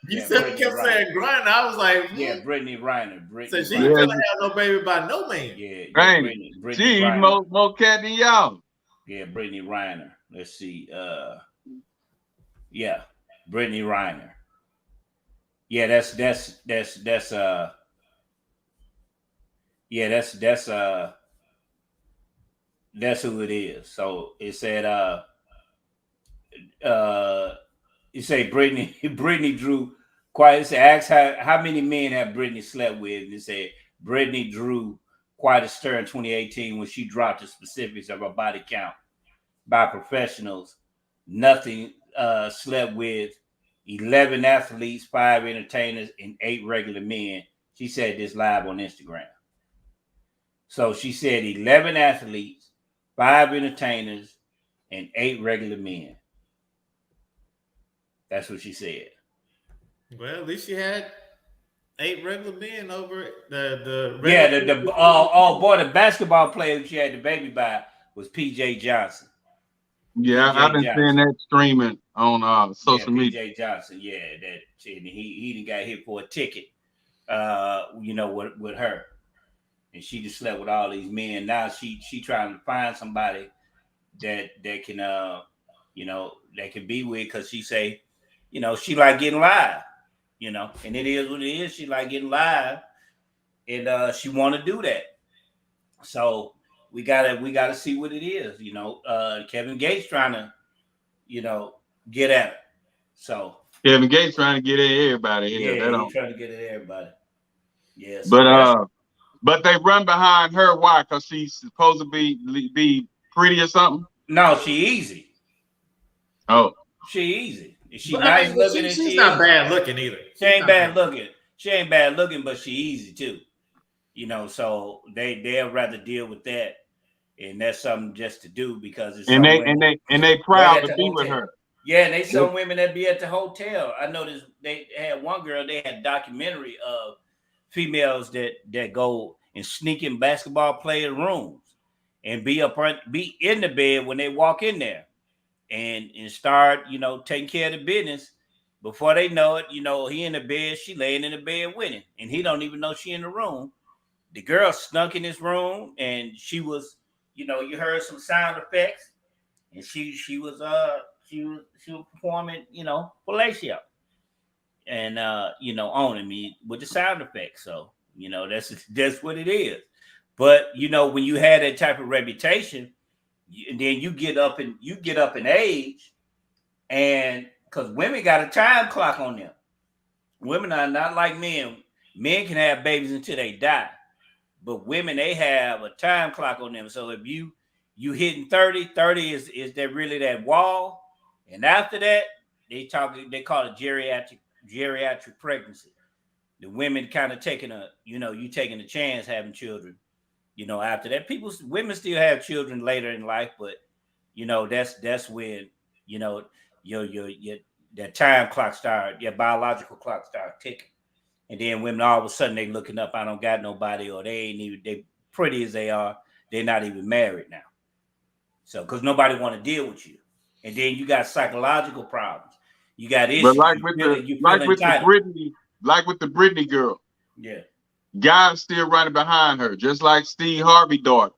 You said we kept saying Griner. I was like, yeah, Brittany Reiner. So she ain't gonna have no baby by no man. Yeah, Brittany she more cat than y'all. Yeah, Brittany Reiner. Let's see. Yeah, Brittany Reiner. Yeah, that's who it is. So it said you say Brittany drew quite. It asked how many men have Brittany slept with. It said Brittany drew quite a stir in 2018 when she dropped the specifics of her body count by professionals. Nothing slept with 11 athletes, 5 entertainers, and 8 regular men. She said this live on Instagram. So she said 11 athletes, 5 entertainers, and 8 regular men. That's what she said. Well, at least she had 8 regular men over the the basketball player she had the baby by was PJ Johnson. Yeah, I've been seeing that streaming on social media. PJ Johnson, that he didn't got hit for a ticket, with her, and she just slept with all these men. Now she trying to find somebody that can that can be with, because she say, she like getting live, and it is what it is. She like getting live, and she want to do that. So we gotta see what it is. Kevin Gates trying to, get at it. So Kevin Gates trying to get at everybody. Yeah, he's trying to get at everybody. Yeah. So but they run behind her. Why? Because she's supposed to be pretty or something. No, she easy. Oh, she easy. She nice looking. She's not bad looking either. She ain't bad looking. She ain't bad looking, but she easy too. So they'll rather deal with that, and that's something just to do because it's they proud to be with her. Yeah, they some women that be at the hotel. I noticed they had one girl. They had a documentary of females that go and sneak in basketball player rooms and be in the bed when they walk in there, and start taking care of the business. Before they know it, he in the bed, she laying in the bed with him, and he don't even know she in the room. The girl snuck in his room, and she was, you heard some sound effects, and she was performing, fellatio, and owning me with the sound effects. So that's what it is. But when you had that type of reputation, and then you get up in age, and because women got a time clock on them. Women are not like men. Men can have babies until they die, but women, they have a time clock on them. So if you hitting 30 is that really that wall, and after that they call it geriatric pregnancy. The women kind of taking you taking a chance having children. After that, women still have children later in life, but that's when your time clock your biological clock start ticking, and then women all of a sudden they looking up, I don't got nobody, or they pretty as they are, they're not even married now. So because nobody want to deal with you, and then you got psychological problems, you got issues. But like with the Brittany girl, yeah. Guys still running behind her, just like Steve Harvey daughter.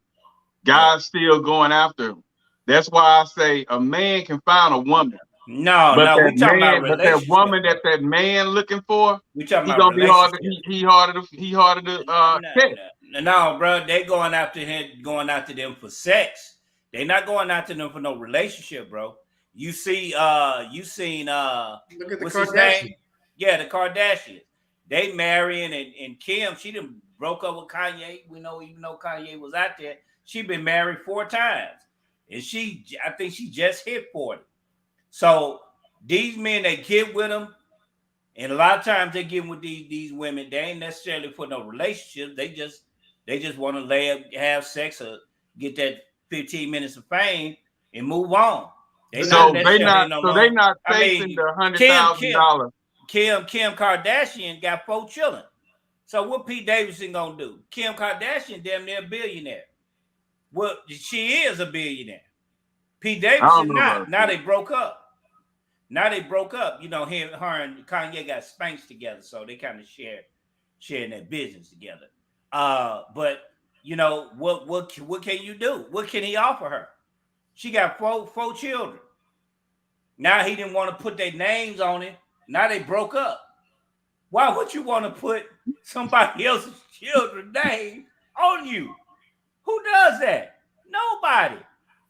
Guys still going after him. That's why I say a man can find a woman. No, we talking about relationship. But that woman that man looking for, we talking about gonna be harder to catch. No, bro, they going after them for sex. They not going after them for no relationship, bro. You seen look at the what's his Kardashians. name? Yeah, the Kardashians. They marrying and Kim, she done broke up with Kanye. We know, even though Kanye was out there, she been married 4 times. And I think she just hit 40. So these men, they get with them, and a lot of times they get with these women. They ain't necessarily for no relationship. They just want to lay up, have sex, or get that 15 minutes of fame and move on. They not facing the $100,000. Kim Kardashian got 4 children. So what Pete Davidson gonna do? Kim Kardashian damn near a billionaire. Well, she is a billionaire. Pete Davidson not. Now they broke up. You know, her and Kanye got Spanx together, so they kind of sharing their business together. But you know what can you do? What can he offer her? She got four children. Now he didn't want to put their names on it. Now they broke up. Why would you want to put somebody else's children's name on you? Who does that? Nobody.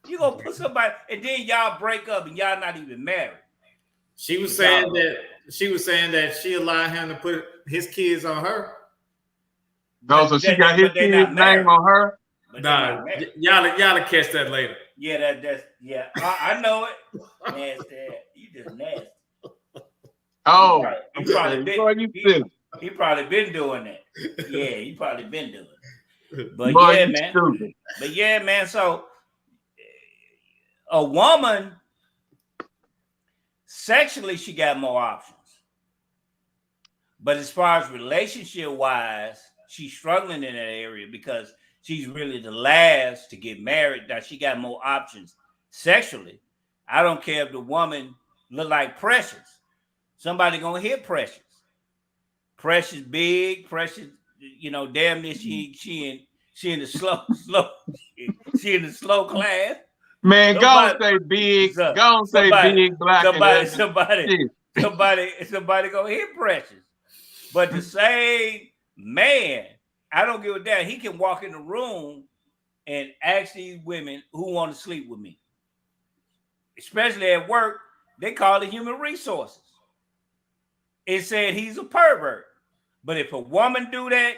You gonna put somebody, and then y'all break up and y'all not even married. She was saying that she allowed him to put his kids on her. No, so she got his kid's name on her. Nah, y'all catch that later. Yeah, that's I know it. Nasty. You just nasty. Oh, he probably been doing that. Yeah, he probably been doing it. But boy, yeah, man. Stupid. But yeah, man. So a woman, sexually, she got more options. But as far as relationship wise, she's struggling in that area because she's really the last to get married. Now she got more options sexually. I don't care if the woman look like Precious. Somebody gonna hit Precious. Precious big, Precious, you know, damn near she in the slow she in the slow class. Man, go say big, go say big black. Somebody gonna hit Precious. But the same man, I don't give a damn. He can walk in the room and ask these women who want to sleep with me. Especially at work, they call it human resources. It said he's a pervert. But if a woman do that,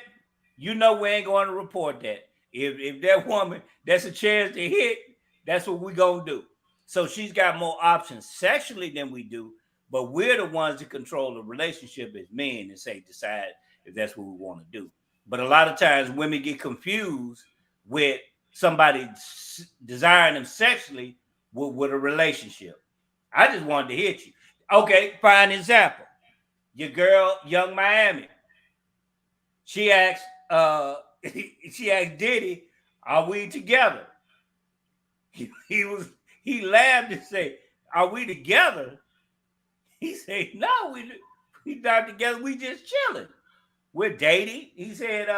you know we ain't going to report that. If that woman, that's a chance to hit, that's what we going to do. So she's got more options sexually than we do, but we're the ones that control the relationship as men and decide if that's what we want to do. But a lot of times women get confused with somebody desiring them sexually with a relationship. I just wanted to hit you. Okay, fine example. Your girl, Young Miami. She asked Diddy, "Are we together?" He laughed and said, "Are we together?" He said, "No, we not together. We just chilling. We're dating." He said,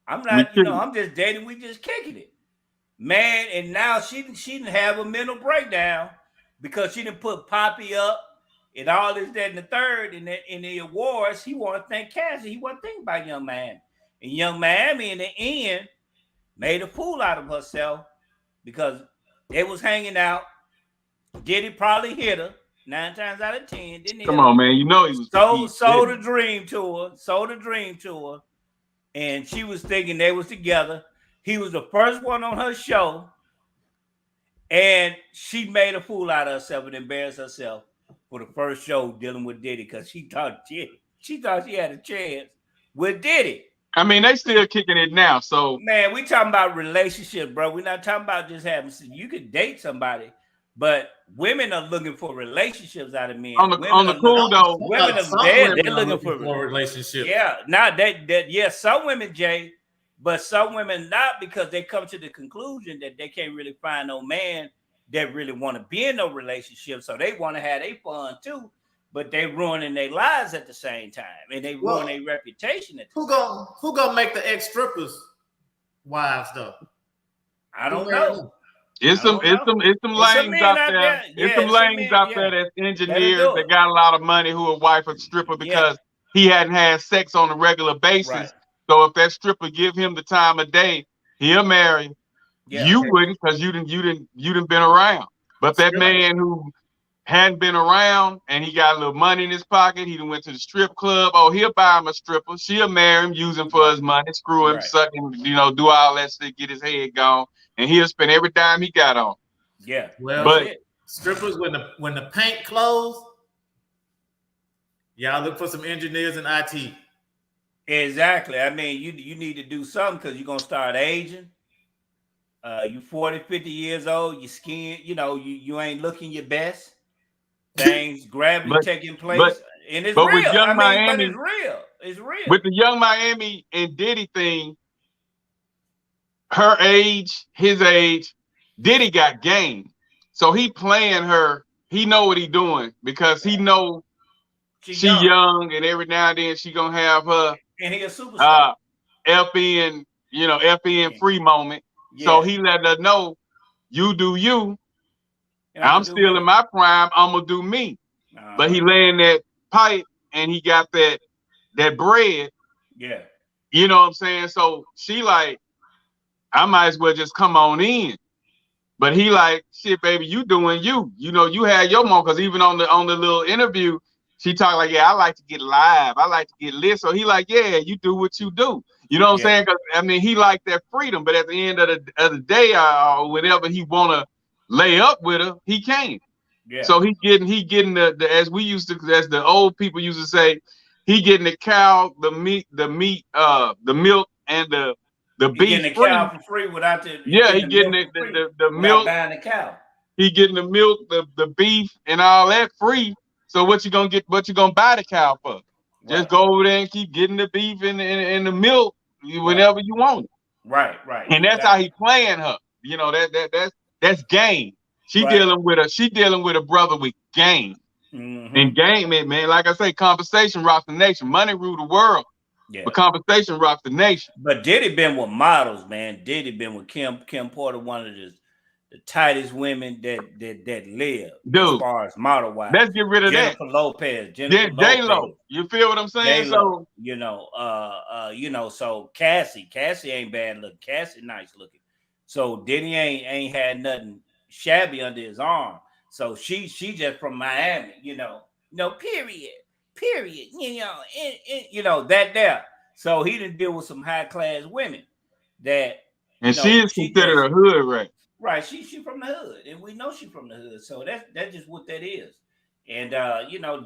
"I'm not, I'm just dating. We just kicking it." Man, and now she didn't have a mental breakdown because she didn't put Poppy up and all this, that, and the third. And in the awards, he want to thank Cassie. He wasn't thinking about Young Miami. And Young Miami in the end made a fool out of herself because they was hanging out. Diddy probably hit her 9 times out of 10. Didn't Come on, man. You know he was sold a dream to her, and she was thinking they was together. He was the first one on her show, and she made a fool out of herself and embarrassed herself for the first show dealing with Diddy because she thought she had a chance with Diddy. I mean, they still kicking it now. So man, we talking about relationships, bro. We're not talking about just having. You could date somebody, but women are looking for relationships out of men. On the cool though, women are dead. They're looking for relationships. Yeah, not that. Yeah, some women, Jay, but some women not, because they come to the conclusion that they can't really find no man that really want to be in no relationship, so they want to have their fun too. But they ruining their lives at the same time, and they ruin their reputation. Who gonna make the ex strippers wives though? I don't know. It's some lanes out there. It's some lanes out there that's engineers that got a lot of money who will wife a stripper because he hadn't had sex on a regular basis. Right. So if that stripper give him the time of day, he'll marry. Yeah, you wouldn't, because you didn't been around. But that man who hadn't been around and he got a little money in his pocket, he went to the strip club. Oh, he'll buy him a stripper. She'll marry him, use him for his money, screw him, suck him, do all that shit, get his head gone, and he'll spend every dime he got on. Yeah. Well, but strippers, when the paint closed, y'all look for some engineers in IT. Exactly. I mean, you need to do something because you're gonna start aging. You 40, 50 years old, your skin, you ain't looking your best. Things gradually taking place. And it's real. With Young Miami, but it's real. It's real. With the Young Miami and Diddy thing, her age, his age, Diddy got game. So he playing her. He know what he doing because he know she young and every now and then she gonna have her and he a superstar. FN free moment. Yeah. So he let her know, you do you. I'm still in my prime. I'm gonna do me. But he laying that pipe and he got that bread. Yeah. You know what I'm saying? So she like, I might as well just come on in. But he like, shit, baby, you doing you. You had your moment, because even on the little interview, she talked like, yeah, I like to get live. I like to get lit. So he like, yeah, you do what you do. You know what I'm saying? Because I mean, he liked that freedom. But at the end of the day, or whenever he wanna lay up with her, he can. Yeah. So he getting the as the old people used to say, he getting the cow, the meat, the milk, and the beef. Getting the cow for free without the he getting the milk. Buying the cow. He getting the milk, the beef, and all that free. So what you gonna get? What you gonna buy the cow for? Right. Just go over there and keep getting the beef and the milk whenever you want it. Right. And that's how he playing her. That's game. She dealing with a brother with game. Mm-hmm. And game, man, like I say, conversation rocks the nation. Money rule the world. Yeah. But conversation rocks the nation. But Diddy been with models, man. Diddy been with Kim Porter, one of the tightest women that live. Dude, as far as model wise. Let's get rid of Jennifer Lopez. J-Lo. You feel what I'm saying? J-Lo, so, so Cassie ain't bad looking. Cassie nice looking. So Diddy ain't had nothing shabby under his arm. So she just from Miami, period. That there. So he didn't deal with some high class women that. And she is considered a hood rat. Right, she from the hood, and we know she from the hood. So that's just what that is. And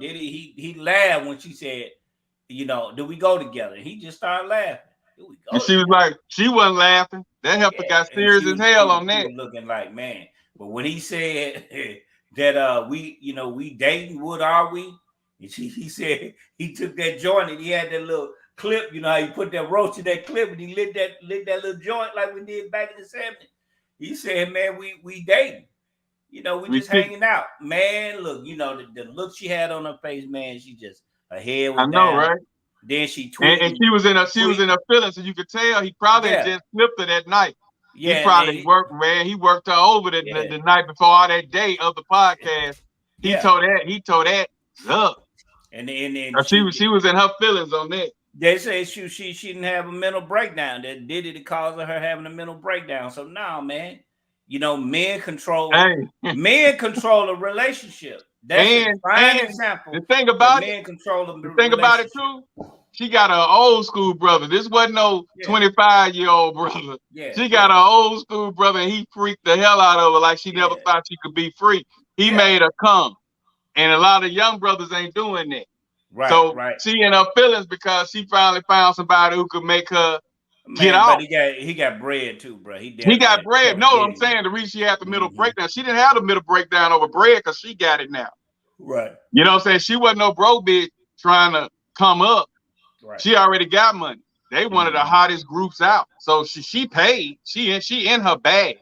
Diddy he laughed when she said, do we go together? And he just started laughing. And she was like, she wasn't laughing. That heifer got serious as hell on that. Looking like, man. But when he said that we dating, what are we? And he said he took that joint and he had that little clip, how you put that roach in that clip, and he lit that little joint like we did back in the 70s. He said, man, we dating. We just hanging out. Man, look, the look she had on her face, man, she just her head was down. I know, right? Then she tweeted. And she was in her feelings, so you could tell he probably just flipped her that night. Yeah, he probably worked, man. He worked her over the night before all that day of the podcast. He told that up. And she was in her feelings on that. They say she didn't have a mental breakdown. That Diddy the cause of her having a mental breakdown. So now, man, men control a relationship. That's a prime example. The thing about men control the thing about it too, she got an old school brother. This wasn't no 25-year-old brother. Yeah. She got an old school brother, and he freaked the hell out of her like she never thought she could be free. He made her come. And a lot of young brothers ain't doing that. Right, so she in her feelings because she finally found somebody who could make her get out. But he got bread too, bro. He got bread. No, I'm saying the reason she had the middle breakdown, she didn't have the middle breakdown over bread because she got it now. Right. You know what I'm saying? She wasn't no broke bitch trying to come up. Right. She already got money. They one of the hottest groups out. So she paid. She in her bag.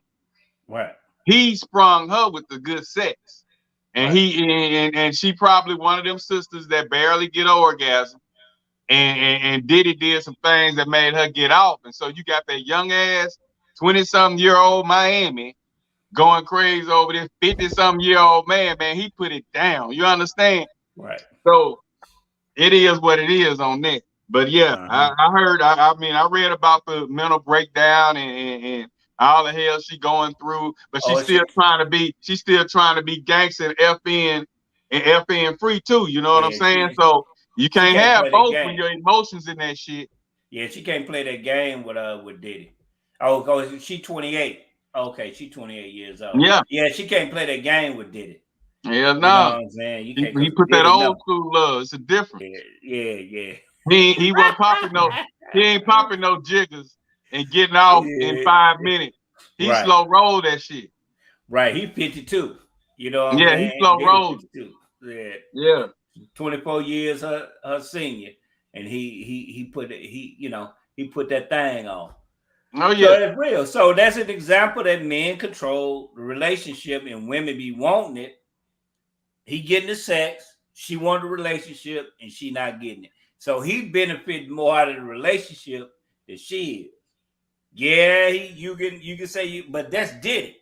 Right. He sprung her with the good sex. And and she probably one of them sisters that barely get an orgasm. And Diddy did some things that made her get off. And so you got that young ass 20-something-year-old Miami going crazy over this 50-something-year-old man. He put it down. You understand? Right. So it is what it is on that. But yeah, I heard, I read about the mental breakdown and all the hell she going through, but she's still trying to be gangsta and FN free too. You know what I'm saying? So you can't have both when your emotions in that shit. Yeah, she can't play that game with Diddy. Oh, she 28. Okay, she 28 years old. Yeah, she can't play that game with Diddy. Yeah, no. You know what I'm saying? You can't. He put that old school love. It's a difference. Yeah. He wasn't popping no. He ain't popping no jiggers and getting off in 5 minutes. He slow roll that shit. Right. He 52. You know what I'm saying? He slow roll. Yeah. 24 years her senior, and he put that thing on. Oh yeah, so it's real. So that's an example that men control the relationship and women be wanting it. He getting the sex, she wanted the relationship, and she not getting it. So he benefit more out of the relationship than she is. Yeah, you can say but that's Diddy.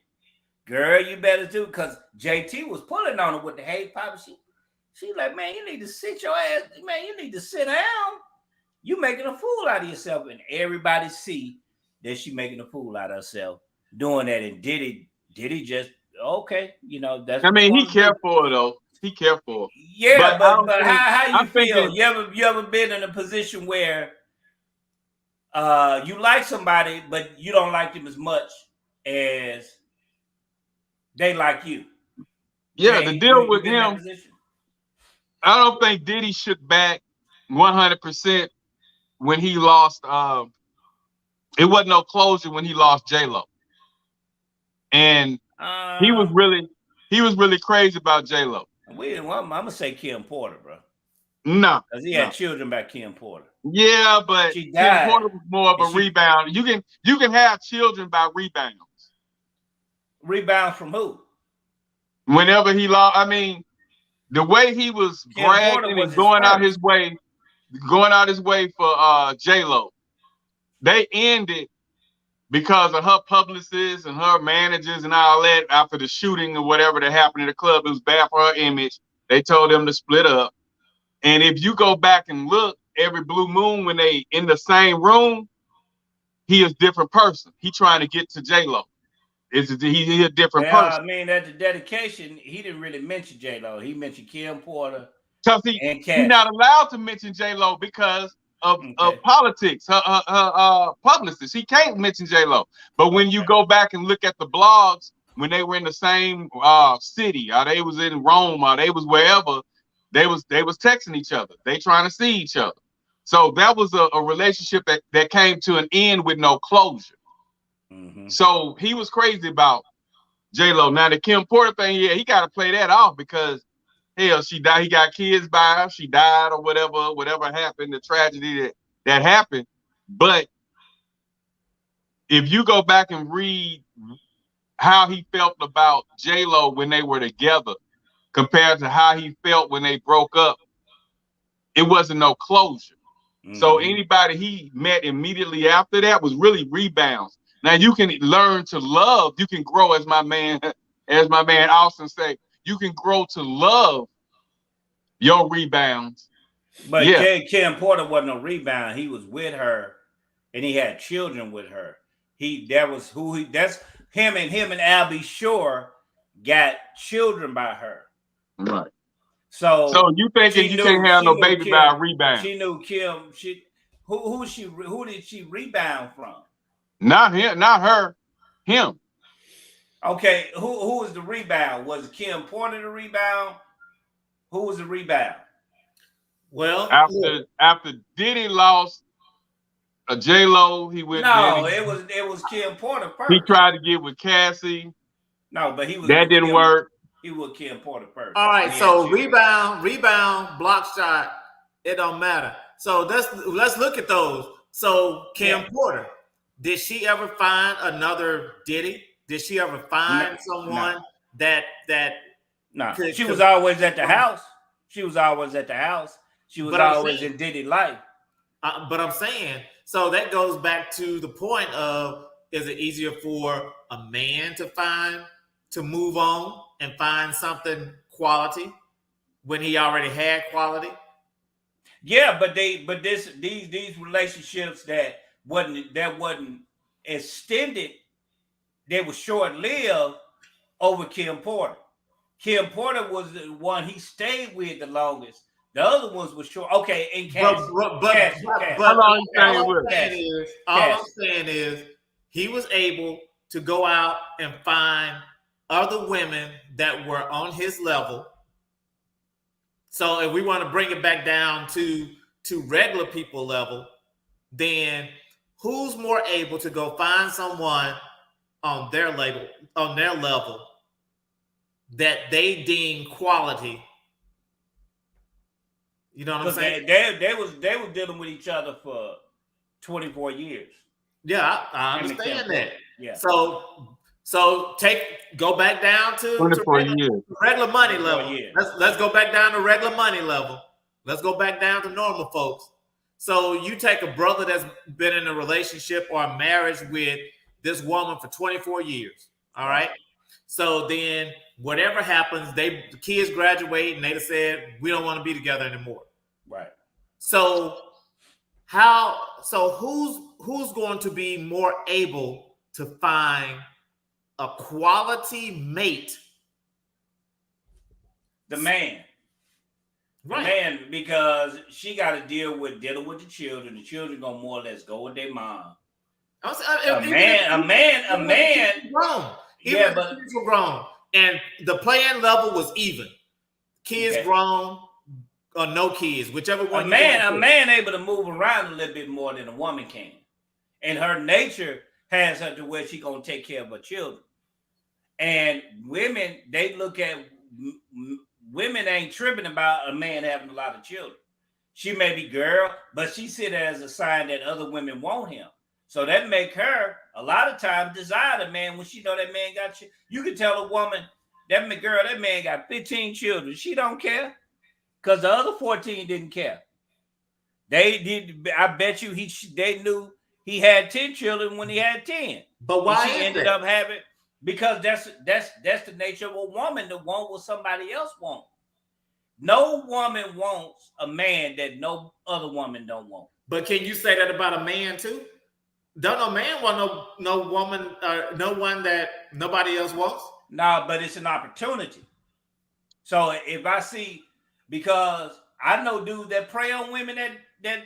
Girl, you better too, because JT was pulling on her with the hey papa. She like, man, you need to sit your ass, man, you need to sit down. You making a fool out of yourself, and everybody see that she making a fool out of herself doing that. And Diddy just okay, that's. I mean, he cared for her though. He cared for her. Yeah, but how you feel? You ever been in a position where you like somebody, but you don't like them as much as they like you? Yeah, the deal with him. I don't think Diddy shook back 100% when he lost. It wasn't no closure when he lost J-Lo, and he was really crazy about J-Lo. I'm gonna say Kim Porter, bro. No, because he had children by Kim Porter. Yeah, but Kim Porter was more of a rebound. You can have children by rebounds. Rebound from who? Whenever he lost, I mean, the way he was bragging and going out his way for J-Lo, they ended because of her publicists and her managers and all that. After the shooting or whatever that happened in the club, it was bad for her image. They told them to split up. And if you go back and look, every blue moon when they in the same room, he is a different person. He trying to get to J-Lo. He's a different person. I mean, at the dedication, he didn't really mention J-Lo. He mentioned Kim Porter. Because he's not allowed to mention J-Lo because of politics, her publicist. He can't mention J-Lo. But when you go back and look at the blogs, when they were in the same city, or they was in Rome, or they was wherever, they was texting each other. They trying to see each other. So that was a relationship that came to an end with no closure. Mm-hmm. So he was crazy about J-Lo. Now the Kim Porter thing, yeah, he got to play that off because hell, she died. He got kids by her. She died or whatever happened, the tragedy that happened. But if you go back and read how he felt about J-Lo when they were together compared to how he felt when they broke up, it wasn't no closure. Mm-hmm. So anybody he met immediately after that was really rebounds. Now you can learn to love. You can grow, as my man Austin say. You can grow to love your rebounds. But Kim Porter wasn't a rebound. He was with her, and he had children with her. That's him and Albie Shore got childed by her. Right. So you thinking you can't have no baby by a rebound? She knew Kim. Who did she rebound from? Not him, not her. Him. Okay, who was the rebound? Was Kim Porter the rebound? Who was the rebound? Well, after Diddy lost a J-Lo, he went. No, it was Kim Porter first. He tried to get with Cassie. No, but he was that didn't work. He was Kim Porter first. All right, so rebound, block shot, it don't matter. So let's look at those. So Kim Porter, did she ever find another Diddy? Did she ever find someone that? No, she was always at the house. She was always at the house. She was always in Diddy life. But I'm saying, so that goes back to the point of, is it easier for a man to move on and find something quality when he already had quality? Yeah, but these relationships that wasn't extended they were short-lived over Kim Porter. Kim Porter was the one he stayed with the longest. The other ones were short. Okay, and Cass. All I'm saying is he was able to go out and find other women that were on his level. So if we want to bring it back down to regular people level, then who's more able to go find someone on their level that they deem quality? You know what I'm saying? They was dealing with each other for 24 years. Yeah, I understand that. Yeah. So go back down to 24 years. Regular money level. Let's go back down to regular money level. Let's go back down to normal folks. So you take a brother that's been in a relationship or a marriage with this woman for 24 years. All right. So then whatever happens, the kids graduate and they said, we don't want to be together anymore. Right. So who's going to be more able to find a quality mate? The man. Right. The man, because she got to dealing with the children. The children gonna more or less go with their mom. A man. Grown. Even the kids were grown, and the playing level was even. Kids grown or no kids, whichever one. A man able to move around a little bit more than a woman can, and her nature has her to where she gonna take care of her children. And women, they look at women ain't tripping about a man having a lot of children. She may be girl, but she see that as a sign that other women want him. So that make her a lot of times desire the man when she know that man got you. You can tell a woman that man got 15 children. She don't care because the other 14 didn't care. They did. I bet you they knew he had 10 children when he had 10. But why she ended up having? Because that's the nature of a woman to want what somebody else wants. No woman wants a man that no other woman don't want. But can you say that about a man too? Don't no man want no woman, no one that nobody else wants? No, but it's an opportunity. So if I see, because I know dudes that prey on women that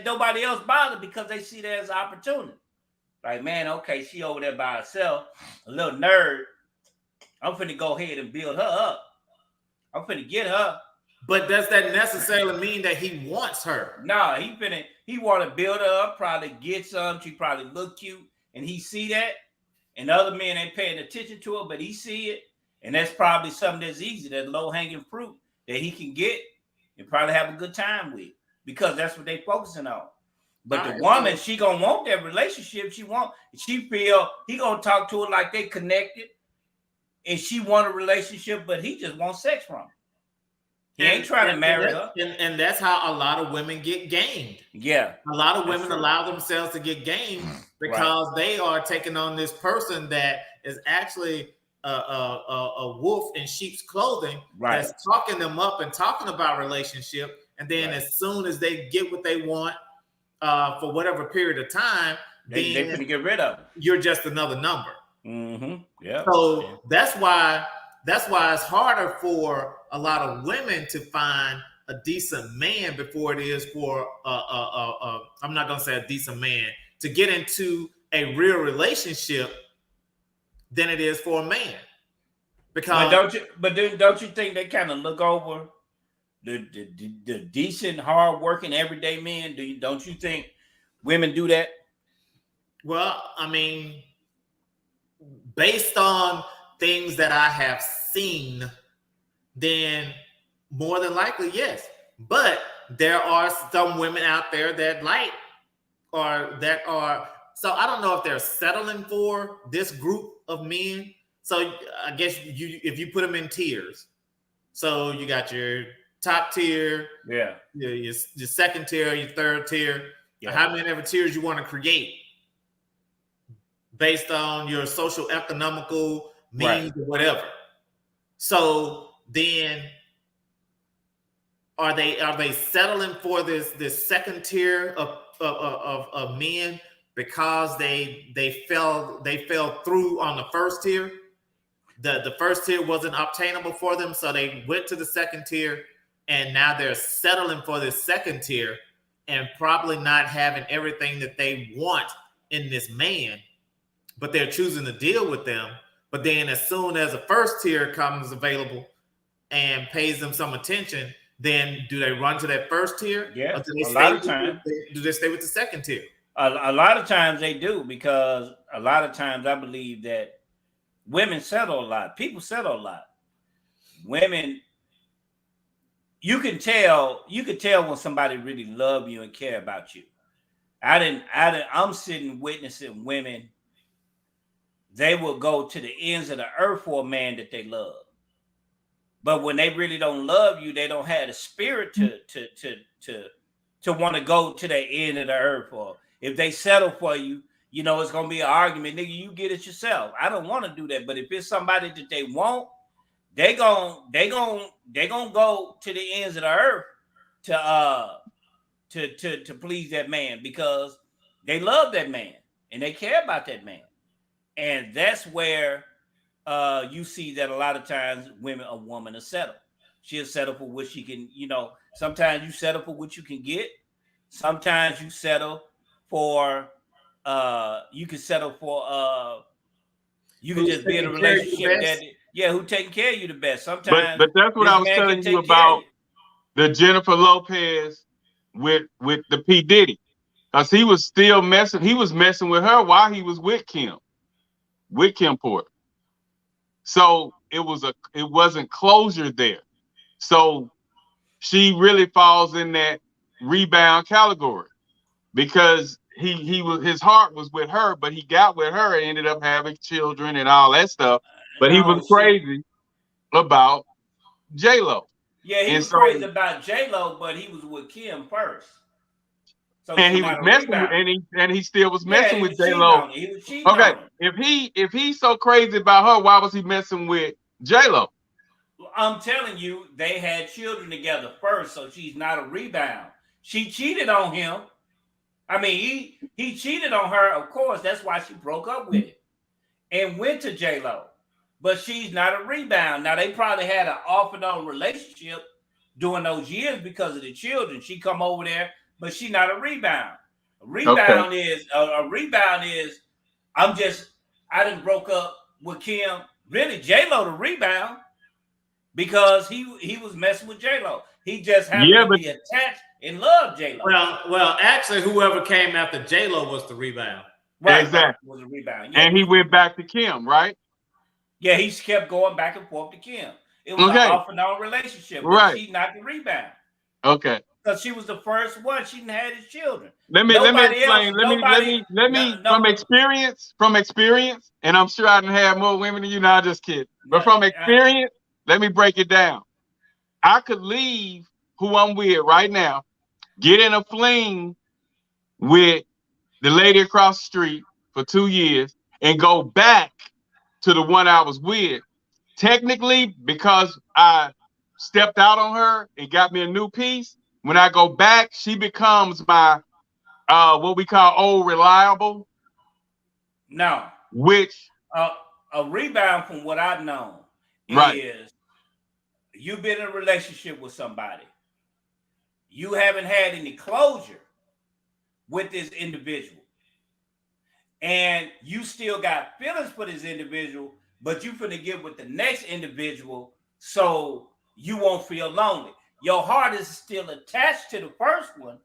nobody else bothers because they see that as an opportunity. Like, man, okay, she over there by herself, a little nerd. I'm finna go ahead and build her up. I'm finna get her. But does that necessarily mean that he wants her? No, he want to build her up, probably get some. She probably look cute, and he see that. And other men ain't paying attention to her, but he see it. And that's probably something that's easy, that low-hanging fruit that he can get and probably have a good time with, because that's what they focusing on. But the woman, she gonna want that relationship. She feel he gonna talk to her like they connected, and she want a relationship, but he just wants sex from her. He ain't trying to marry her. And that's how a lot of women get gamed. Yeah. A lot of women allow themselves to get gamed because they are taking on this person that is actually a wolf in sheep's clothing, that's talking them up and talking about relationship. And then as soon as they get what they want, for whatever period of time, they can get rid of it. You're just another number. Mm-hmm. Yeah. So that's why it's harder for a lot of women to find a decent man before it is for I'm not gonna say a decent man to get into a real relationship than it is for a man. Because don't you think they kind of look over the decent, hard-working, everyday men? Don't you think women do that? Well, I mean, based on things that I have seen, then more than likely, yes. But there are some women out there that so I don't know if they're settling for this group of men. So I guess if you put them in tiers, so you got your top tier, your second tier, your third tier, how many ever tiers you want to create based on your social economical means or whatever. So then are they settling for this second tier of men because they fell through on the first tier. The first tier wasn't obtainable for them, so they went to the second tier, and now they're settling for this second tier and probably not having everything that they want in this man, but they're choosing to deal with them. But then as soon as the first tier comes available and pays them some attention, then do they run to that first tier? Yeah, or do they stay with the second tier? A lot of times they do, because a lot of times I believe that women settle a lot. People settle a lot. Women, you can tell when somebody really love you and care about you. I'm sitting witnessing women. They will go to the ends of the earth for a man that they love. But when they really don't love you, they don't have the spirit to want to go to the end of the earth. Or if they settle for you, you know, it's gonna be an argument. Nigga, you get it yourself. I don't want to do that. But if it's somebody that they want, they gon' go to the ends of the earth to please that man, because they love that man and they care about that man. And that's where you see that a lot of times a woman will settle. She'll settle for what she can, you know. Sometimes you settle for what you can get. Sometimes you settle for you can settle for you can just be in a relationship that who taking care of you the best. Sometimes but that's what I was telling you about the Jennifer Lopez with the P. Diddy. Because he was still messing with her while he was with Kim Porter. So it wasn't closure there. So she really falls in that rebound category, because his heart was with her, but he got with her and ended up having children and all that stuff. But he was crazy about J-Lo. Yeah, he was crazy about J-Lo, but he was with Kim first. So and he was messing with, and he still was messing with J-Lo. Okay, if he's so crazy about her, why was he messing with J-Lo? I'm telling you, they had children together first, so she's not a rebound. She cheated on him. I mean, he cheated on her, of course. That's why she broke up with him and went to J-Lo. But she's not a rebound. Now, they probably had an off and on relationship during those years because of the children. She come over there, but she's not a rebound. A rebound is I done broke up with Kim. Really, J-Lo the rebound, because he was messing with J-Lo. He just happened to be attached and love J-Lo. Well, actually, whoever came after J-Lo was the rebound. Right, exactly. Was a rebound. Yeah. And he went back to Kim, right? Yeah, he kept going back and forth to Kim. It was an off and on relationship. Right. She's not the rebound. Okay. Because she was the first one. She didn't have his children. Let me explain. Let me from experience, and I'm sure I didn't have more women than you. Now, just kidding. But from experience, let me break it down. I could leave who I'm with right now, get in a fling with the lady across the street for 2 years, and go back to the one I was with. Technically, because I stepped out on her and got me a new piece, when I go back, she becomes my what we call old reliable. No. Which a rebound, from what I've known, is you've been in a relationship with somebody. You haven't had any closure with this individual. And you still got feelings for this individual, but you finna get with the next individual so you won't feel lonely. Your heart is still attached to the first one,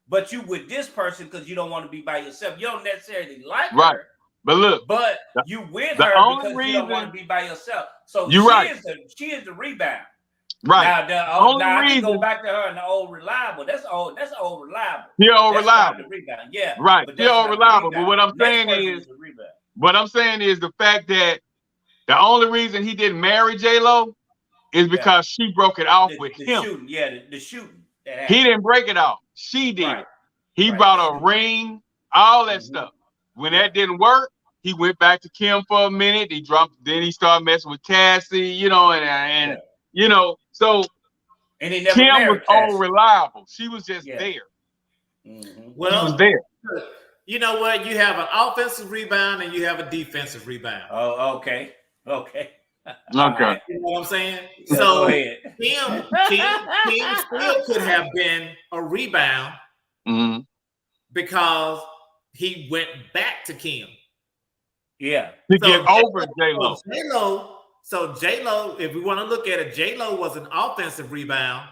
but you with this person because you don't want to be by yourself. You don't necessarily like her. But look, but you with her because you don't want to be by yourself. So she is the rebound. Right. Now, I can go back to her and the old reliable. That's old reliable. You're old reliable. The rebound. Yeah. Right. You're old reliable. But what I'm saying is the fact that the only reason he didn't marry J-Lo is because she broke it off with him. Shooting. Yeah, the shooting. He didn't break it off. She did. Right. He brought a ring, all that stuff. When that didn't work, he went back to Kim for a minute. Then he started messing with Cassie, you know, and you know, so and he never Kim was all reliable. She was just there. Well, she was there. You know what? You have an offensive rebound and you have a defensive rebound. Oh, okay. Okay. Okay. You know what I'm saying? Yeah, so Kim still could have been a rebound because he went back to Kim. Yeah. To get over J-Lo. So J-Lo, if we want to look at it, J-Lo was an offensive rebound.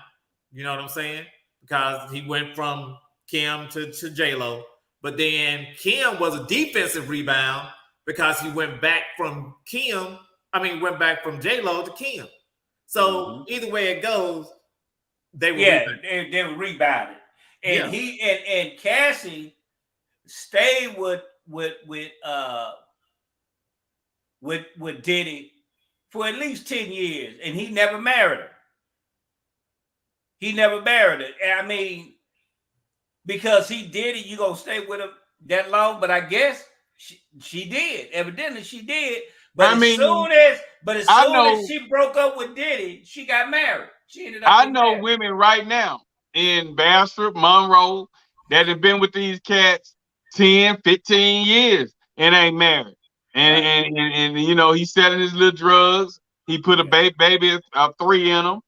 You know what I'm saying? Because he went from Kim to J-Lo. But then Kim was a defensive rebound because he went back from went back from J-Lo to Kim. So either way it goes, they were rebounded. And he and Cassie stayed with Diddy for at least 10 years, and he never married her. He never married her. I mean, because he did it, you gonna stay with him that long? But I guess she did. Evidently, she did. But as soon as she broke up with Diddy, she got married. She ended up. I know women right now in Bastrop, Monroe that have been with these cats 10, 15 years and ain't married. And you know, he's selling his little drugs. He put a baby of 3 in him,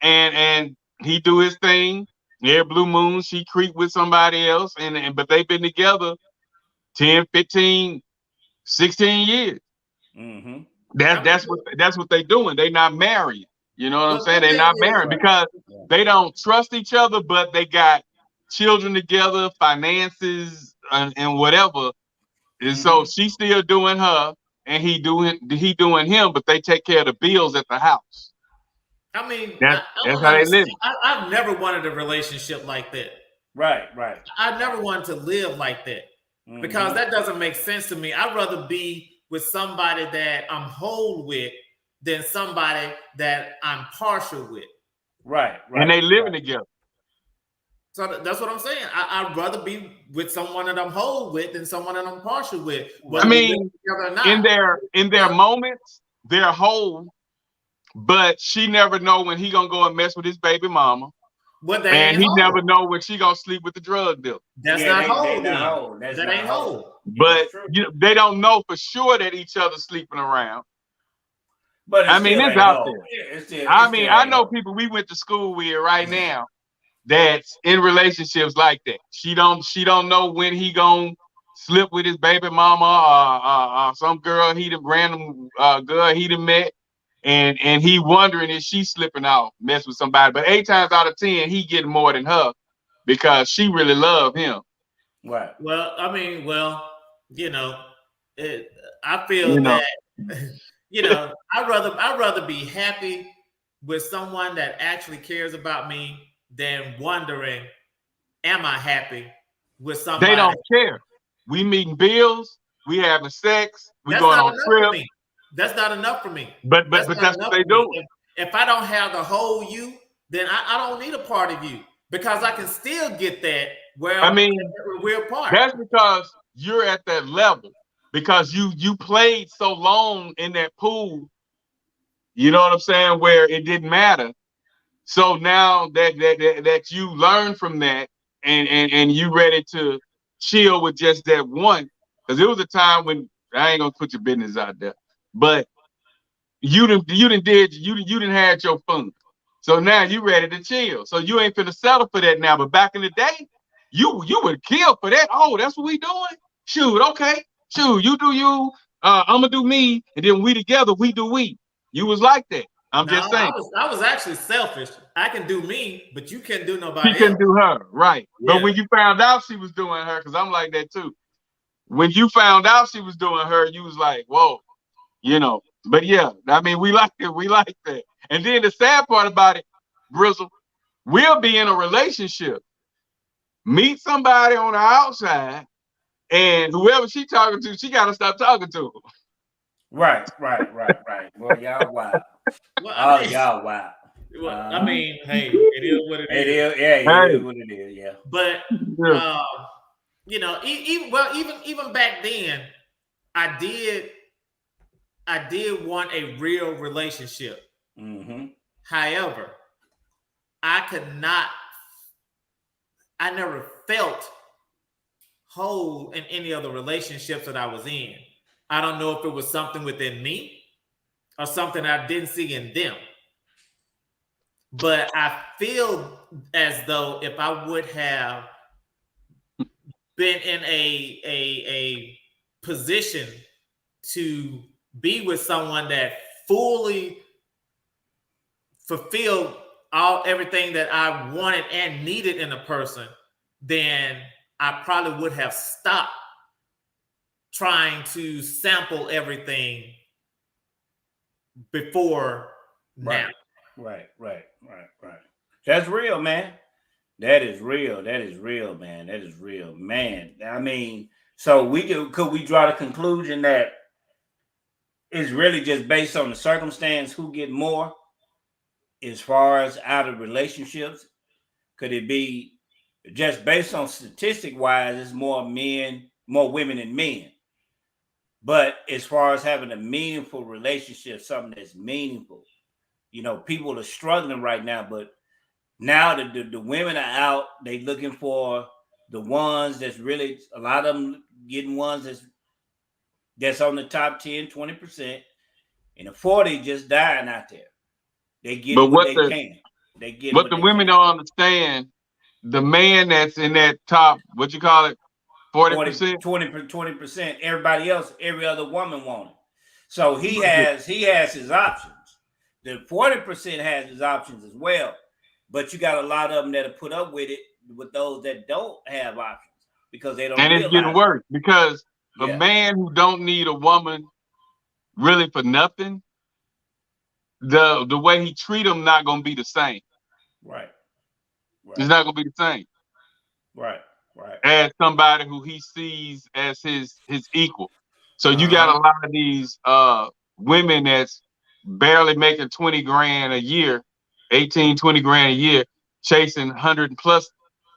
and he do his thing. Yeah, Blue Moon, she creep with somebody else, but they've been together 10, 15, 16 years. That's what they doing. They not married. You know what I'm saying? They're not married because they don't trust each other, but they got children together, finances, and whatever. And so she's still doing her, and he doing him, but they take care of the bills at the house. I mean, that's how they live. I've never wanted a relationship like that. Right. I never wanted to live like that because that doesn't make sense to me. I'd rather be with somebody that I'm whole with than somebody that I'm partial with. Right. And they living together. So that's what I'm saying. I'd rather be with someone that I'm whole with than someone that I'm partial with. I mean, in their moments, they're whole, but she never know when he gonna go and mess with his baby mama. And he never know when she gonna sleep with the drug dealer. That's not whole. That ain't whole. But they don't know for sure that each other's sleeping around. But I mean, it's out there. I know people we went to school with right now that's in relationships like that. She don't know when he gonna slip with his baby mama or some girl random girl he done met, and he wondering if she's slipping out, mess with somebody. But 8 times out of 10, he getting more than her because she really love him. Right. Well, I mean, you know, I feel that you know, I'd rather be happy with someone that actually cares about me than wondering, am I happy with somebody? They don't care. We meeting bills, we having sex, we going on trips. That's not enough for me. But that's what they do. If I don't have the whole you, then I don't need a part of you because I can still get that where we're apart. That's because you're at that level because you played so long in that pool. You know what I'm saying? Where it didn't matter. So now that you learn from that and you ready to chill with just that one, because it was a time when I ain't gonna put your business out there, but you didn't had your fun. So now you ready to chill. So you ain't finna settle for that now. But back in the day, you would kill for that. Oh, that's what we doing? Shoot, okay. Shoot, you do you. I'm gonna do me, and then we together, we do we. You was like that. I'm just saying. I was actually selfish. I can do me, but you can't do nobody else. She can do her, right. Yeah. But when you found out she was doing her, because I'm like that too. When you found out she was doing her, you was like, whoa, you know. But yeah, I mean, we like it. We like that. And then the sad part about it, Brizzle, we'll be in a relationship, meet somebody on the outside, and whoever she talking to, she got to stop talking to her. Right. Well, y'all wild. Y'all wild. Well, I mean, hey, it is what it is. It is what it is. Yeah. But you know, even back then, I did want a real relationship. However, I never felt whole in any of the relationships that I was in. I don't know if it was something within me or something I didn't see in them. But I feel as though if I would have been in a position to be with someone that fully fulfilled everything that I wanted and needed in a person, then I probably would have stopped trying to sample everything before now. Right. That's real, man. That is real, man. That is real, man. I mean, so could we draw the conclusion that it's really just based on the circumstance who get more as far as out of relationships? Could it be just based on statistic wise, it's more women than men? But as far as having a meaningful relationship, something that's meaningful, people are struggling right now, but now the women are out, they looking for the ones that's really, a lot of them getting ones that's on the top 10, 20%, and the 40 just dying out there. They get what they can. They get what the women don't understand. The man that's in that top, what you call it, 40%, 20%. Everybody else, every other woman wants it. So he has his options. The 40% has his options as well, but you got a lot of them that'll put up with it with those that don't have options because they don't. And it's getting worse because a man who don't need a woman really for nothing, the way he treat them not gonna be the same. Right. It's not gonna be the same. Right. As somebody who he sees as his equal. So you got a lot of these women that's barely making 20 grand a year, 18, 20 grand a year, chasing 100 plus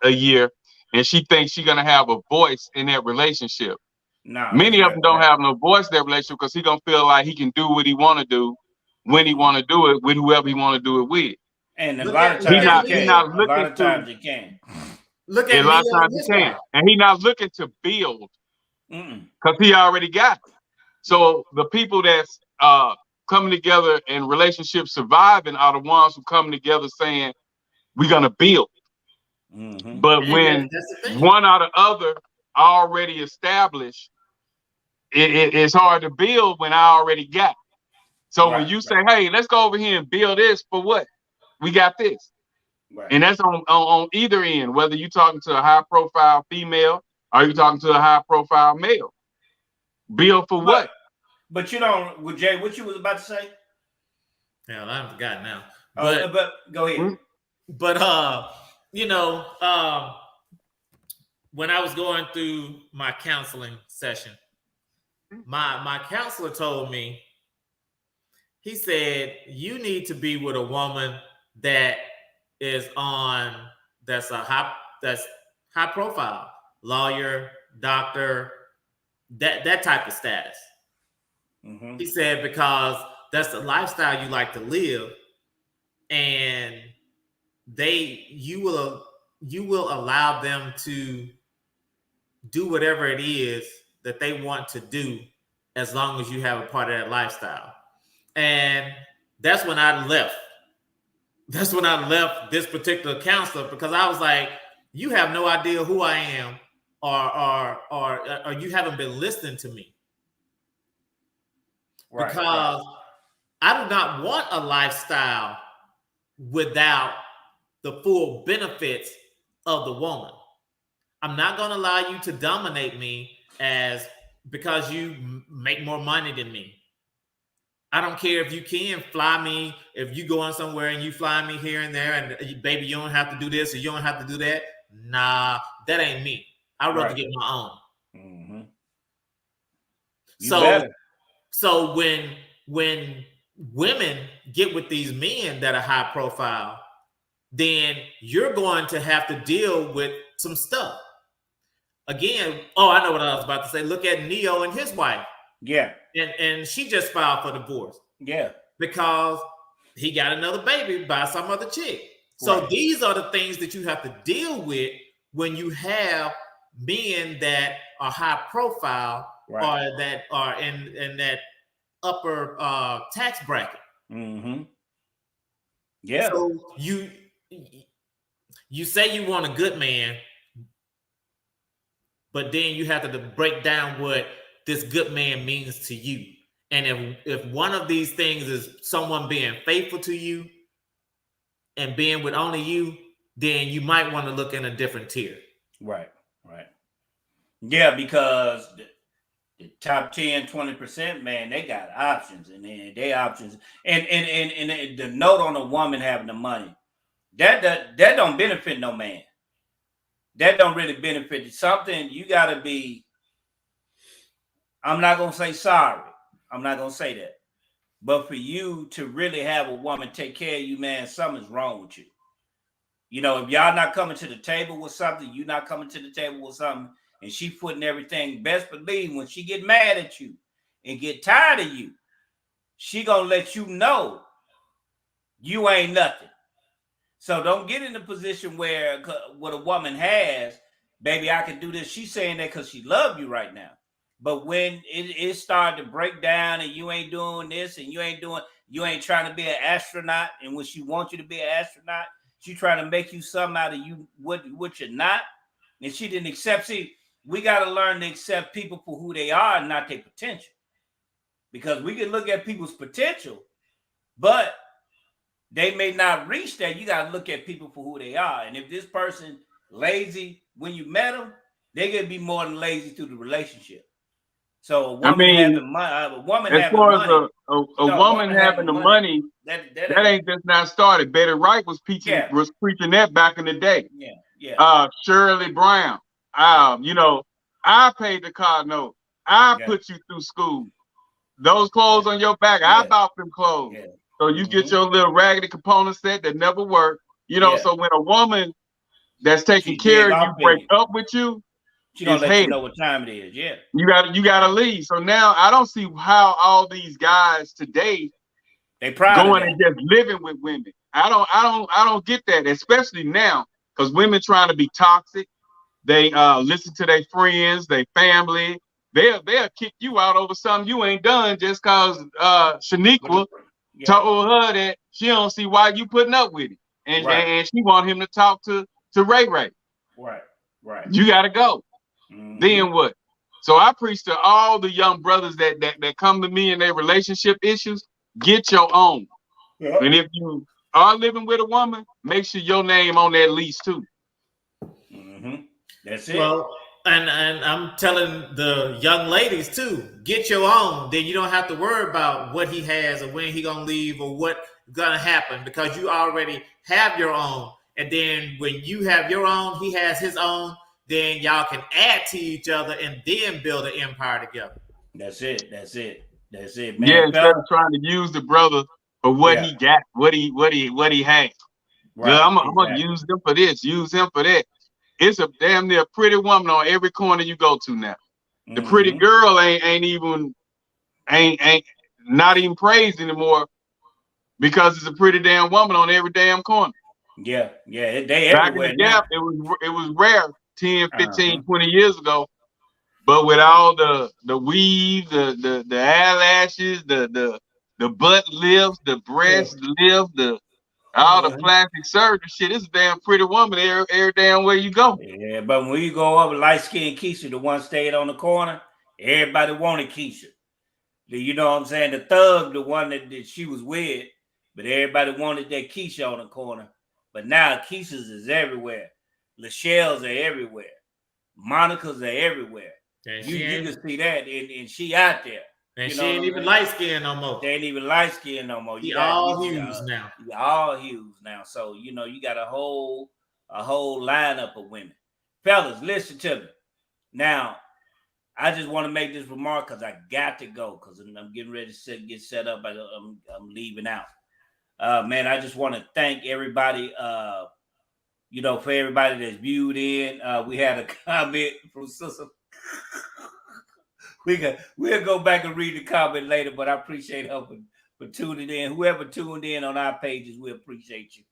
a year, and she thinks she's gonna have a voice in that relationship. Many of them don't have no voice in that relationship because he gonna feel like he can do what he want to do when he want to do it with whoever he want to do it with. And a lot of times he can. Look at a lot of times he can, and he's not looking to build because he already got it. So the people that's coming together and relationships surviving are the ones who come together saying we're gonna build. But when one or the other already established, it's hard to build when I already got it. So when you say, hey, let's go over here and build this, for what? We got this. And that's on either end, whether you're talking to a high profile female or you're talking to a high profile male. Build for what? But Jay, what you was about to say? Hell, I forgot now. But go ahead. But when I was going through my counseling session, my counselor told me, he said, you need to be with a woman that's high profile, lawyer, doctor, that type of status. He said, because that's the lifestyle you like to live, and you will allow them to do whatever it is that they want to do as long as you have a part of that lifestyle. And that's when I left. That's when I left this particular counselor, because I was like, you have no idea who I am, or you haven't been listening to me. Because I do not want a lifestyle without the full benefits of the woman. I'm not going to allow you to dominate me because you make more money than me. I don't care if you can fly me, if you go on somewhere and you fly me here and there, and baby, you don't have to do this or you don't have to do that. Nah, that ain't me. I'd rather get my own. So when women get with these men that are high profile, then you're going to have to deal with some stuff. Again, I know what I was about to say. Look at Neo and his wife. Yeah. And she just filed for divorce. Yeah. Because he got another baby by some other chick. So these are the things that you have to deal with when you have men that are high profile or that are in that upper tax bracket. Mm-hmm. Yeah. So you say you want a good man, but then you have to break down what this good man means to you. And if one of these things is someone being faithful to you and being with only you, then you might want to look in a different tier. Right. Yeah, because the top 10, 20%, man, they got options, and then they options. And the note on a woman having the money, that don't benefit no man. That don't really benefit something. You gotta be, I'm not gonna say sorry. I'm not gonna say that. But for you to really have a woman take care of you, man, something's wrong with you. You know, if y'all not coming to the table with something, you not coming to the table with something, and she putting everything, best believe when she get mad at you and get tired of you, she gonna let you know you ain't nothing. So don't get in the position where what a woman has, baby, I can do this. She's saying that because she love you right now. But when it started to break down and you ain't doing this and you ain't trying to be an astronaut, and when she wants you to be an astronaut, she trying to make you something out of you what you're not, and she didn't accept. See, we got to learn to accept people for who they are and not their potential. Because we can look at people's potential, but they may not reach that. You got to look at people for who they are. And if this person lazy when you met them, they're going to be more than lazy through the relationship. So a woman having money, a woman as having far money, as a woman having the money, that ain't just not started. Betty Wright was preaching that back in the day. Shirley Brown. You know, I paid the car note. I put you through school. Those clothes on your back, I bought them clothes. So you get your little raggedy component set that never worked. You know, so when a woman that's taking care of you break up with you, she don't let you know what time it is. Yeah. You gotta leave. So now I don't see how all these guys today they proud going and just living with women. I don't get that, especially now, because women trying to be toxic. They listen to their friends, their family. They'll kick you out over something you ain't done just cause Shaniqua told her that she don't see why you putting up with it. And she want him to talk to Ray Ray. Right. You gotta go. Mm-hmm. Then what? So I preach to all the young brothers that come to me in their relationship issues, get your own. Yep. And if you are living with a woman, make sure your name on that lease too. Mm-hmm. That's it. Well, and I'm telling the young ladies too, get your own. Then you don't have to worry about what he has or when he gonna leave or what gonna happen, because you already have your own. And then when you have your own, he has his own. Then y'all can add to each other and then build an empire together. That's it, man. Yeah, instead of trying to use the brother for what he got, what he has. Right. Yeah, I'm gonna use them for this, use him for that. It's a damn near pretty woman on every corner you go to now. Mm-hmm. The pretty girl ain't not even praised anymore because it's a pretty damn woman on every damn corner. Yeah, they back in the Gap, it was rare 10, 15, 20 years ago. But with all the weave, the eyelashes, the butt lifts, the breast lift, all the plastic surgery shit, it's a damn pretty woman every damn way you go. Yeah, but when you go over light-skinned Keisha, the one stayed on the corner, everybody wanted Keisha. You know what I'm saying? The thug, the one that she was with, but everybody wanted that Keisha on the corner. But now Keisha's is everywhere. Lachelle's are everywhere. Monica's are everywhere. You can see that, and she out there. And she ain't even light skinned no more. They ain't even light skinned no more. You all hues now. All hues now. So you got a whole lineup of women. Fellas, listen to me. Now, I just want to make this remark because I got to go because I'm getting ready to get set up. I'm leaving out. Man, I just want to thank everybody. For everybody that's viewed in. We had a comment from Sister. We'll go back and read the comment later, but I appreciate her for tuning in. Whoever tuned in on our pages, we appreciate you.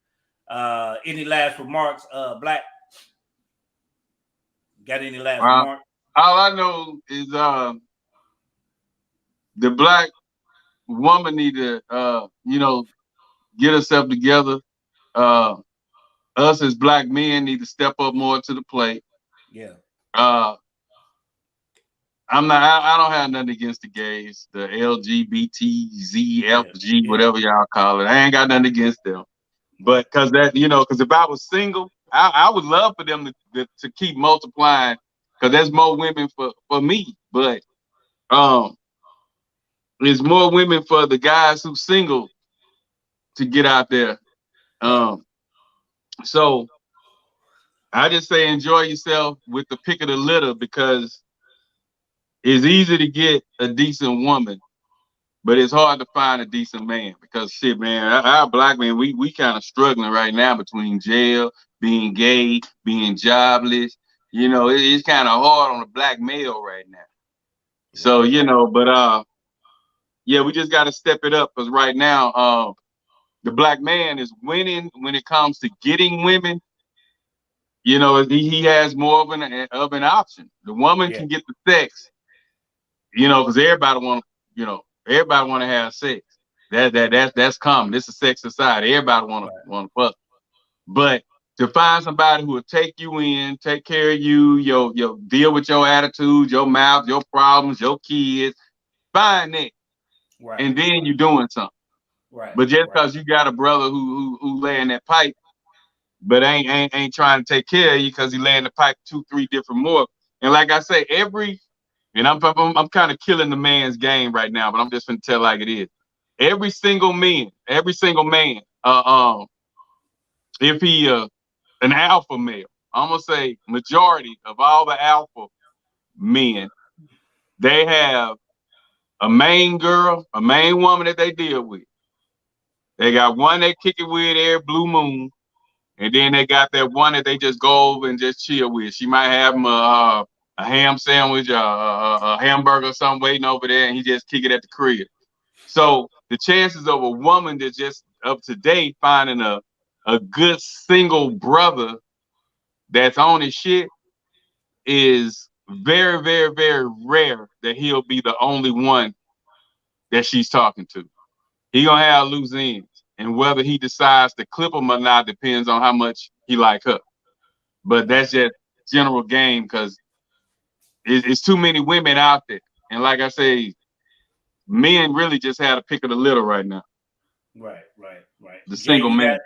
Any last remarks, Black? Got any last remarks? All I know is the black woman need to get herself together. Us as black men need to step up more to the plate. Yeah. I don't have nothing against the gays, the LGBTZFG, whatever y'all call it. I ain't got nothing against them. But because if I was single, I would love for them to keep multiplying, because there's more women for me. But there's more women for the guys who's single to get out there. So I just say enjoy yourself with the pick of the litter, because it's easy to get a decent woman, but it's hard to find a decent man, because shit, man, our black men, we kind of struggling right now between jail, being gay, being jobless. It's kind of hard on a black male right now. So, but we just got to step it up, because right now, the black man is winning when it comes to getting women. He has more of an option. The woman can get the sex, because everybody want to have sex. That's common. It's a sex society. Everybody want to fuck. But to find somebody who will take you in, take care of you, your deal with your attitude, your mouth, your problems, your kids, find that, and then you're doing something. Right. But just because you got a brother who laying that pipe, but ain't trying to take care of you because he laying the pipe 2-3 different more. And like I say, I'm kind of killing the man's game right now, but I'm just gonna tell like it is. Every single man, if he an alpha male, I'm gonna say majority of all the alpha men, they have a main girl, a main woman that they deal with. They got one they kick it with every blue moon, and then they got that one that they just go over and just chill with. She might have him a ham sandwich, a hamburger or something waiting over there, and he just kick it at the crib. So the chances of a woman that's just up to date finding a good single brother that's on his shit is very, very, very rare that he'll be the only one that she's talking to. He gonna have loose ends, and whether he decides to clip them or not depends on how much he like her. But that's just general game, because it's too many women out there, and like I say, men really just had a pick of the litter right now. Right. The single man.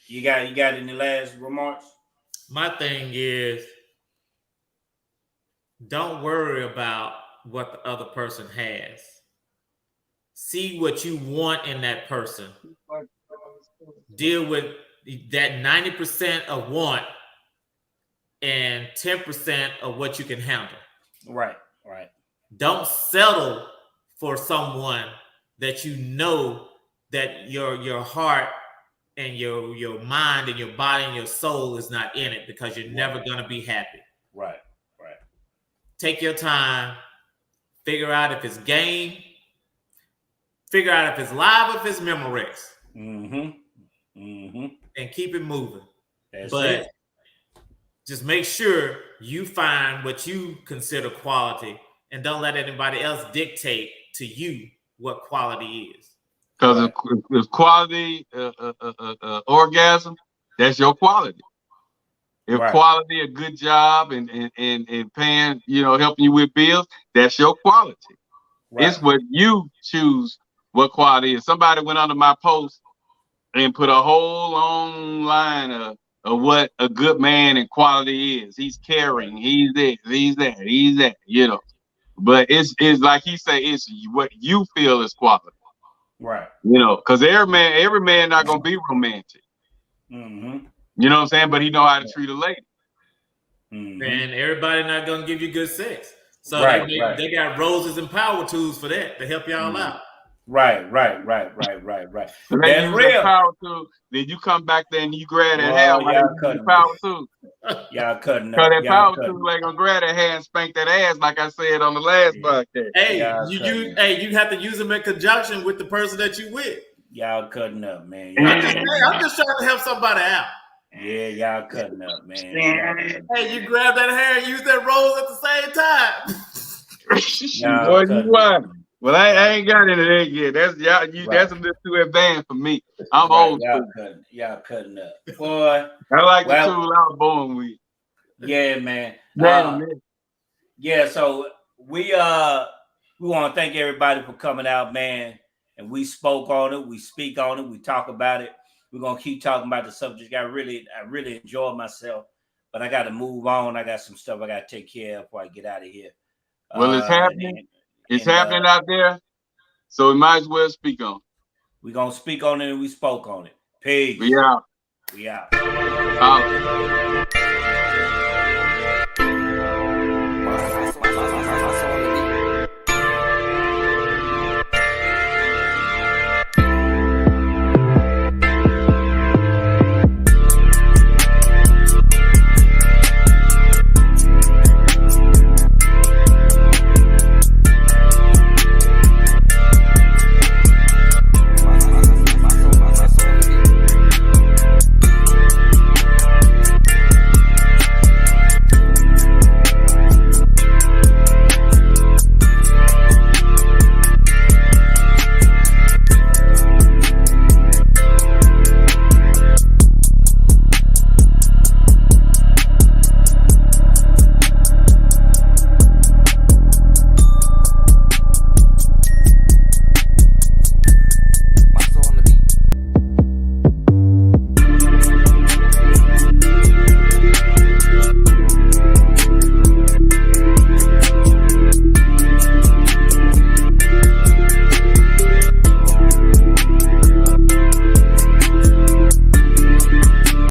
You got any last remarks? My thing is, don't worry about what the other person has. See what you want in that person. Deal with that 90% of want and 10% of what you can handle. Right. Don't settle for someone that you know that your heart and your mind and your body and your soul is not in it, because you're never going to be happy. Right. Take your time. Figure out if it's game. Figure out if it's live or if it's Memorex. And keep it moving. But just make sure you find what you consider quality, and don't let anybody else dictate to you what quality is. Because if quality orgasm, that's your quality. If quality, a good job and paying, helping you with bills, that's your quality. It's what you choose what quality is. Somebody went under my post and put a whole long line of what a good man and quality is. He's caring, he's this, he's that, But it's like he say, it's what you feel is quality. Right. Because every man not gonna be romantic. You know what I'm saying? But he know how to treat a lady. And everybody not gonna give you good sex. So they got roses and power tools for that to help y'all out. Right. That's real. Power tool. Then you come back there and you grab that hand. Power tool. Y'all cutting up. Because that power tool ain't gonna grab that hand and spank that ass like I said on the last podcast. Hey, you have to use them in conjunction with the person that you with. Y'all cutting up, man. I'm just trying to help somebody out. Yeah, y'all cutting up, man. Hey, you grab that hair and use that rose at the same time. Boy, you what? Well, I ain't got into that yet. That's y'all. That's a little too advanced for me. I'm old school. Y'all cutting up, boy. I like the tool I was born with. Yeah, man. Man. Yeah. So we want to thank everybody for coming out, man. And we spoke on it. We speak on it. We talk about it. We're gonna keep talking about the subject. I really enjoyed myself, but I got to move on. I got some stuff I got to take care of before I get out of here. Well, it's happening. It's happening out there, so we might as well speak on it. We're gonna speak on it, and we spoke on it. Peace. We out. We out.